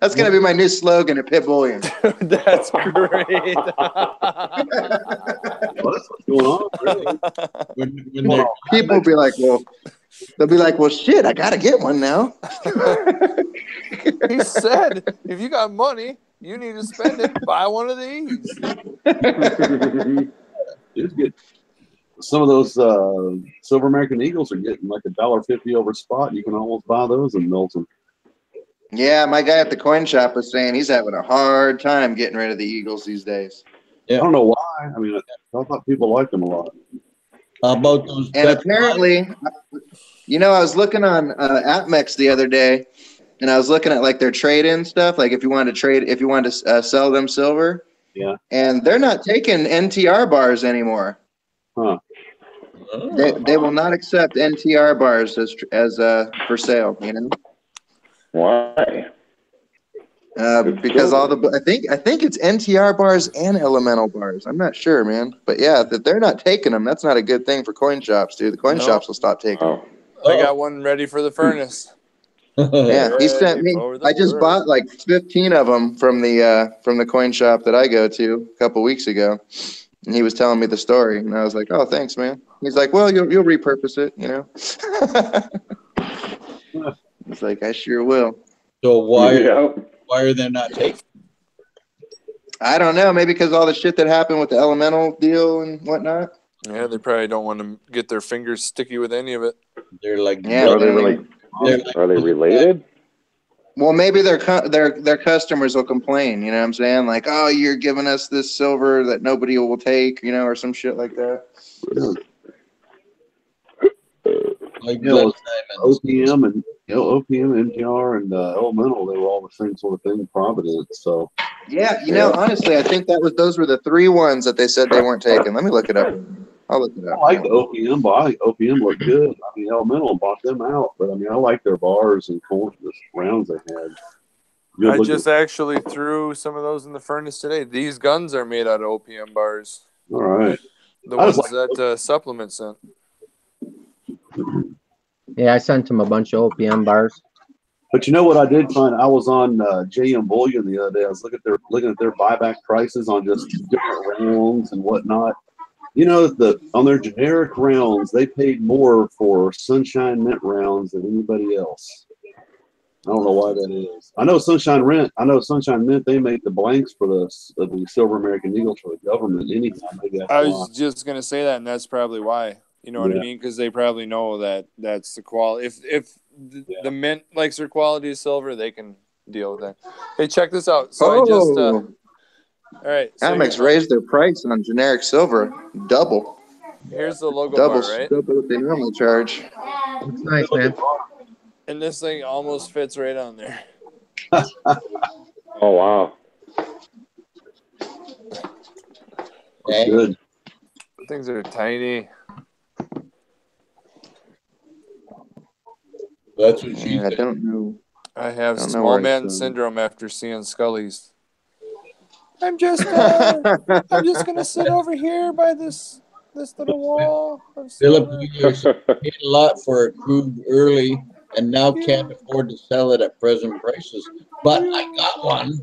Speaker 2: That's gonna be my new slogan at Pit Bullion.
Speaker 3: That's great.
Speaker 7: What's going on? Really?
Speaker 1: When
Speaker 2: People will be like, they'll be like, well, shit, I gotta get one now.
Speaker 3: He said, if you got money, you need to spend it. Buy one of these.
Speaker 7: It's good. Some of those Silver American Eagles are getting like $1.50 over spot. You can almost buy those in Milton.
Speaker 2: Yeah, my guy at the coin shop was saying he's having a hard time getting rid of the Eagles these days.
Speaker 7: Yeah. I don't know why. I mean, I thought people liked them a lot.
Speaker 1: How about those?
Speaker 2: And apparently, I was looking on AppMex the other day, and I was looking at like their trade-in stuff. Like if you wanted to sell them silver.
Speaker 7: Yeah.
Speaker 2: And they're not taking NTR bars anymore.
Speaker 7: Huh.
Speaker 2: They will not accept NTR bars as for sale.
Speaker 6: Why?
Speaker 2: Because I think it's NTR bars and elemental bars. I'm not sure, man. But yeah, that they're not taking them. That's not a good thing for coin shops, dude. The coin shops will stop taking them.
Speaker 3: I got one ready for the furnace.
Speaker 2: Yeah, he sent me. I just bought like 15 of them from the coin shop that I go to a couple weeks ago, and he was telling me the story, and I was like, "Oh, thanks, man." He's like, "Well, you'll repurpose it, It's like, I sure will.
Speaker 1: So why are they not taking?
Speaker 2: I don't know. Maybe because all the shit that happened with the elemental deal and whatnot.
Speaker 3: Yeah, they probably don't want to get their fingers sticky with any of it.
Speaker 1: They're like,
Speaker 2: yeah,
Speaker 6: are they related?
Speaker 2: Well, maybe their customers will complain. You know what I'm saying? Like, oh, you're giving us this silver that nobody will take, or some shit like that.
Speaker 1: Like
Speaker 7: OPM and NPR and Elemental, they were all the same sort of thing in Providence. So
Speaker 2: yeah, honestly, I think those were the three ones that they said they weren't taking. Let me look it up. I'll look it up.
Speaker 7: I like the OPM, but I think OPM looked good. I mean, Elemental bought them out, but I mean, I like their bars and the rounds they had.
Speaker 3: I just actually threw some of those in the furnace today. These guns are made out of OPM bars.
Speaker 7: All right.
Speaker 3: The ones that Supplement sent.
Speaker 5: Yeah, I sent him a bunch of OPM bars.
Speaker 7: But you know what I did find? I was on JM Bullion the other day. I was looking at their buyback prices on just different rounds and whatnot. On their generic rounds, they paid more for Sunshine Mint rounds than anybody else. I don't know why that is. I know Sunshine Mint, they make the blanks for the Silver American Eagles for the government anytime.
Speaker 3: I was just going to say that, and that's probably why. You know what I mean? Because they probably know that that's the quality. If the Mint likes their quality of silver, they can deal with that. Hey, check this out. So I just all right. So
Speaker 2: Amex raised their price on generic silver double.
Speaker 3: Here's the logo bar, right?
Speaker 2: Double what they normally charge.
Speaker 5: It's nice, man.
Speaker 3: And this thing almost fits right on there.
Speaker 6: Oh wow.
Speaker 1: Okay.
Speaker 7: Good.
Speaker 3: Things are tiny.
Speaker 1: That's what she
Speaker 2: Yeah, I
Speaker 1: said.
Speaker 2: don't know.
Speaker 3: I have
Speaker 2: Don't know
Speaker 3: small
Speaker 2: where
Speaker 3: man
Speaker 2: it's,
Speaker 3: syndrome after seeing Skullys. I'm just gonna sit over here by this little wall of
Speaker 1: Philip
Speaker 3: silver.
Speaker 1: paid a lot for a crude early and now can't afford to sell it at present prices. But I got one.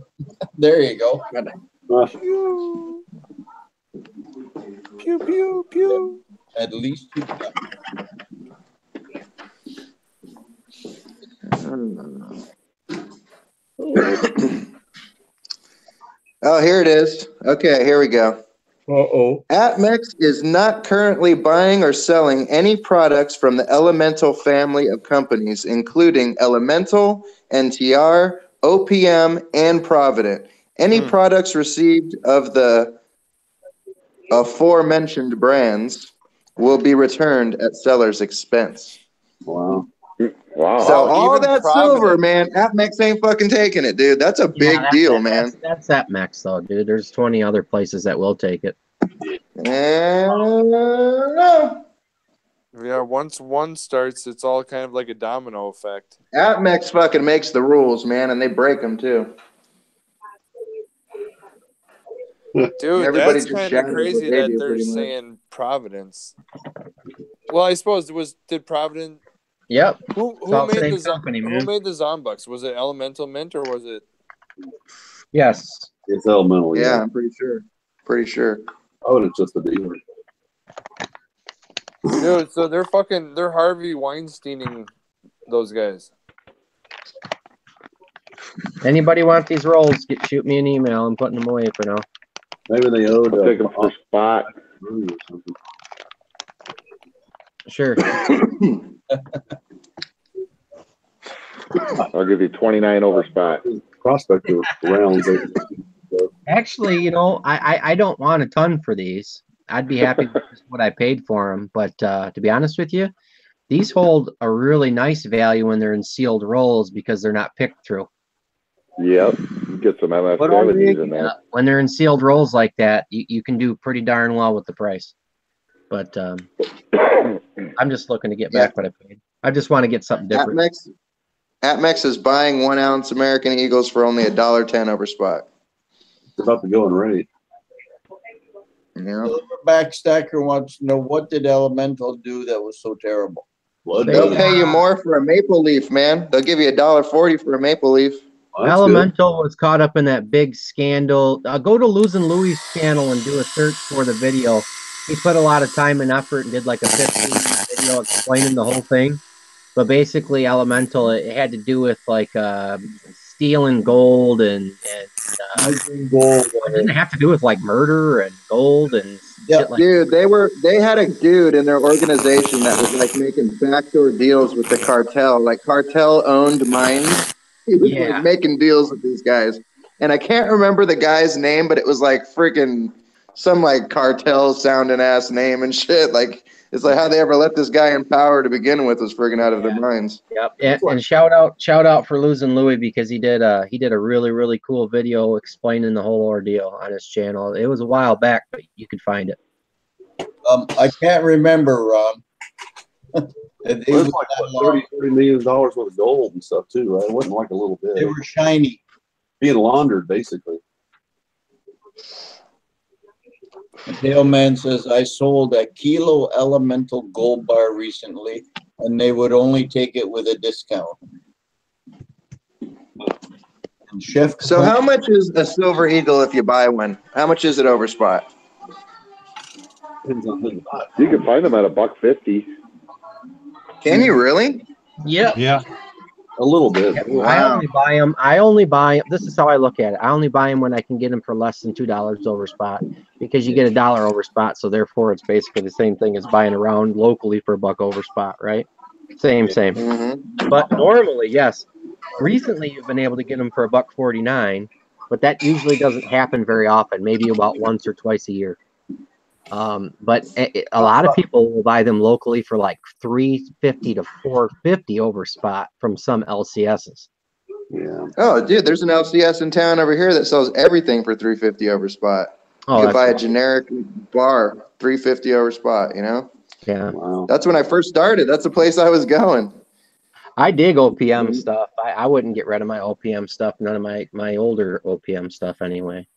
Speaker 1: There you go.
Speaker 3: Pew. Pew pew pew.
Speaker 1: At least you got
Speaker 2: Oh, here it is. Okay, here we go.
Speaker 1: Uh-oh.
Speaker 2: Atmex is not currently buying or selling any products from the Elemental family of companies, including Elemental, NTR, OPM, and Provident. Any products received of the aforementioned brands will be returned at seller's expense.
Speaker 7: Wow.
Speaker 6: Wow.
Speaker 2: So all
Speaker 3: even
Speaker 2: that
Speaker 3: Provident.
Speaker 2: silver, man, Atmex ain't fucking taking it, dude. That's a big deal, man.
Speaker 5: That's Atmex, though, dude. There's 20 other places that will take it.
Speaker 2: No.
Speaker 3: Yeah, once one starts, it's all kind of like a domino effect.
Speaker 2: Atmex fucking makes the rules, man, and they break them too.
Speaker 3: Dude,
Speaker 2: Everybody
Speaker 3: that's
Speaker 2: just
Speaker 3: kind of
Speaker 2: shatters
Speaker 3: crazy
Speaker 2: what they
Speaker 3: that
Speaker 2: do,
Speaker 3: they're
Speaker 2: pretty much.
Speaker 3: saying Providence. Well, I suppose did Provident?
Speaker 5: Yep.
Speaker 3: Who
Speaker 5: all
Speaker 3: made
Speaker 5: same
Speaker 3: the
Speaker 5: company,
Speaker 3: who
Speaker 5: man.
Speaker 3: made the Zombucks? Was it Elemental Mint or was it?
Speaker 5: Yes.
Speaker 7: It's Elemental,
Speaker 2: Yeah,
Speaker 7: yeah.
Speaker 2: I'm pretty sure. Pretty sure.
Speaker 7: Oh, and it's just a dealer.
Speaker 3: Dude, so they're Harvey Weinsteining those guys.
Speaker 5: Anybody want these rolls? Shoot me an email. I'm putting them away for now.
Speaker 7: Maybe they owed
Speaker 6: I'll take them for spot.
Speaker 7: or something.
Speaker 5: Sure.
Speaker 6: I'll give you 29 over spot.
Speaker 7: Prospector rounds.
Speaker 5: Actually, you know, I don't want a ton for these. I'd be happy with just what I paid for them. But to be honest with you, these hold a really nice value when they're in sealed rolls because they're not picked through.
Speaker 6: Yep. Get some MF70s in there.
Speaker 5: When they're in sealed rolls like that, you can do pretty darn well with the price. But I'm just looking to get back what I paid. I just want to get something different.
Speaker 2: Atmex is buying 1 ounce American Eagles for only $1.10 over spot.
Speaker 7: It's about to go in rate.
Speaker 2: Yeah.
Speaker 1: Backstacker wants to know, what did Elemental do that was so terrible?
Speaker 2: They'll pay you more for a maple leaf, man. They'll give you $1.40 for a maple leaf.
Speaker 7: Oh,
Speaker 5: Elemental was caught up in that big scandal. Go to Losing Louie's channel and do a search for the video. He put a lot of time and effort and did like a 15-minute video explaining the whole thing. But basically, Elemental, it had to do with like stealing gold and
Speaker 7: gold.
Speaker 5: it didn't have to do with like murder and gold and shit like
Speaker 2: dude, they had a dude in their organization that was like making backdoor deals with the cartel, like cartel owned mines. He was like making deals with these guys. And I can't remember the guy's name, but it was like freaking some like cartel sounding ass name and shit. Like, it's like how they ever let this guy in power to begin with was friggin' out of their minds.
Speaker 5: Yep. And shout out for Losing Louie because he did a really, really cool video explaining the whole ordeal on his channel. It was a while back, but you could find it.
Speaker 1: I can't remember, Ron.
Speaker 7: It was like what, $30 million worth of gold and stuff too, right? It wasn't like a little bit.
Speaker 1: They were shiny.
Speaker 7: Being laundered, basically.
Speaker 1: Dale Man says, I sold a kilo Elemental gold bar recently, and they would only take it with a discount. And Chef,
Speaker 2: so how much is a Silver Eagle if you buy one? How much is it over spot?
Speaker 6: You can find them at $1.50.
Speaker 2: Can you really?
Speaker 5: Yeah.
Speaker 4: Yeah.
Speaker 7: A little bit.
Speaker 5: Wow. I only buy this is how I look at it. I only buy them when I can get them for less than $2 over spot because you get $1 over spot. So therefore it's basically the same thing as buying around locally for $1 over spot, right? Same.
Speaker 2: Mm-hmm.
Speaker 5: But normally, yes. Recently you've been able to get them for $1.49, but that usually doesn't happen very often, maybe about once or twice a year. But a lot of people will buy them locally for like $350 to $450 over spot from some LCSs.
Speaker 7: Yeah.
Speaker 2: Oh, dude, there's an LCS in town over here that sells everything for $350 over spot. You
Speaker 5: Oh,
Speaker 2: could buy a
Speaker 5: right.
Speaker 2: generic bar, $350 over spot, you know?
Speaker 5: Yeah.
Speaker 7: Wow.
Speaker 2: That's when I first started. That's the place I was going.
Speaker 5: I dig OPM stuff. I wouldn't get rid of my OPM stuff, none of my older OPM stuff anyway.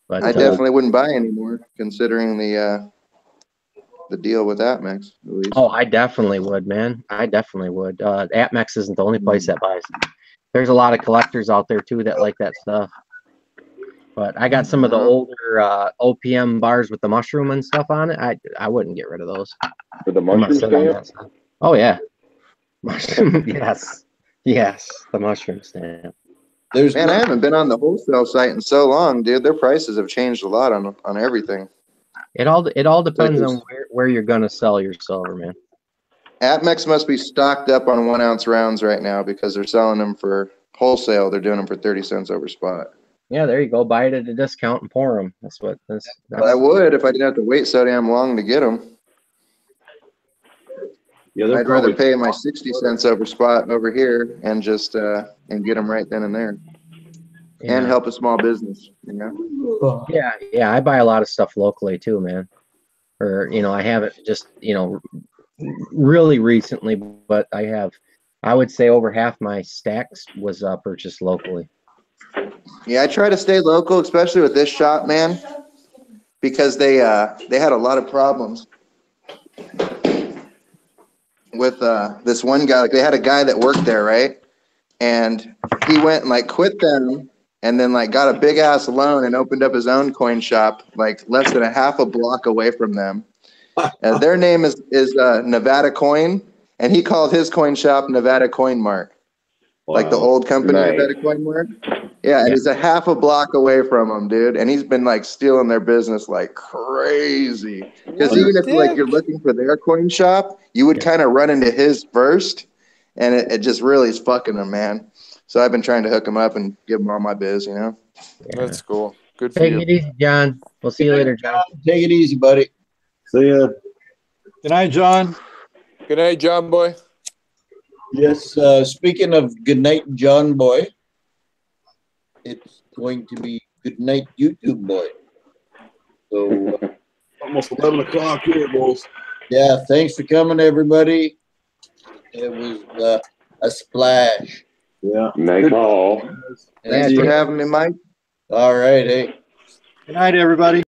Speaker 5: But
Speaker 2: I definitely wouldn't buy anymore, considering the deal with Atmex, at least.
Speaker 5: Oh, I definitely would, man. I definitely would. Atmex isn't the only place that buys. There's a lot of collectors out there too that like that stuff. But I got some of the older OPM bars with the mushroom and stuff on it. I wouldn't get rid of those.
Speaker 6: For the mushroom stamp?
Speaker 5: Oh yeah. Mushroom. Yes. Yes. The mushroom stamp.
Speaker 2: Man, I haven't been on the wholesale site in so long, dude. Their prices have changed a lot on everything.
Speaker 5: It all depends on where you're gonna sell your silver, man.
Speaker 2: Atmex must be stocked up on 1 ounce rounds right now because they're selling them for wholesale. They're doing them for 30 cents over spot.
Speaker 5: Yeah, there you go. Buy it at a discount and pour them. That's what.
Speaker 2: But I would if I didn't have to wait so damn long to get them.
Speaker 7: Yeah,
Speaker 2: I'd rather pay my 60 cents over spot over here and just and get them right then and there, and help a small business. You know.
Speaker 5: Yeah. I buy a lot of stuff locally too, man. Or I haven't just really recently, but I have. I would say over half my stacks was purchased locally.
Speaker 2: Yeah, I try to stay local, especially with this shop, man, because they had a lot of problems with this one guy. Like, they had a guy that worked there, right? And he went and like quit them, and then like got a big ass loan and opened up his own coin shop like less than a half a block away from them. Their name is Nevada Coin, and he called his coin shop Nevada Coin Mart. Wow. Like the old company, nice. Nevada Coin Mart. Yeah, and he's a half a block away from them, dude. And he's been like stealing their business like crazy. Because even if like you're looking for their coin shop, you would kind of run into his first, and it just really is fucking them, man. So I've been trying to hook him up and give him all my biz, you know.
Speaker 3: That's cool. Good for you.
Speaker 5: Take it easy, John. We'll see you later, John.
Speaker 1: Take it easy, buddy.
Speaker 7: See ya.
Speaker 4: Good night, John.
Speaker 3: Good night, John boy.
Speaker 1: Yes, speaking of good night, John boy, it's going to be good night, YouTube boy. So
Speaker 7: almost 11 o'clock here, boys.
Speaker 1: Yeah, thanks for coming, everybody. It was a splash.
Speaker 7: Yeah.
Speaker 6: Nice call.
Speaker 2: Thanks for having me, Mike.
Speaker 1: All right, hey.
Speaker 4: Good night, everybody.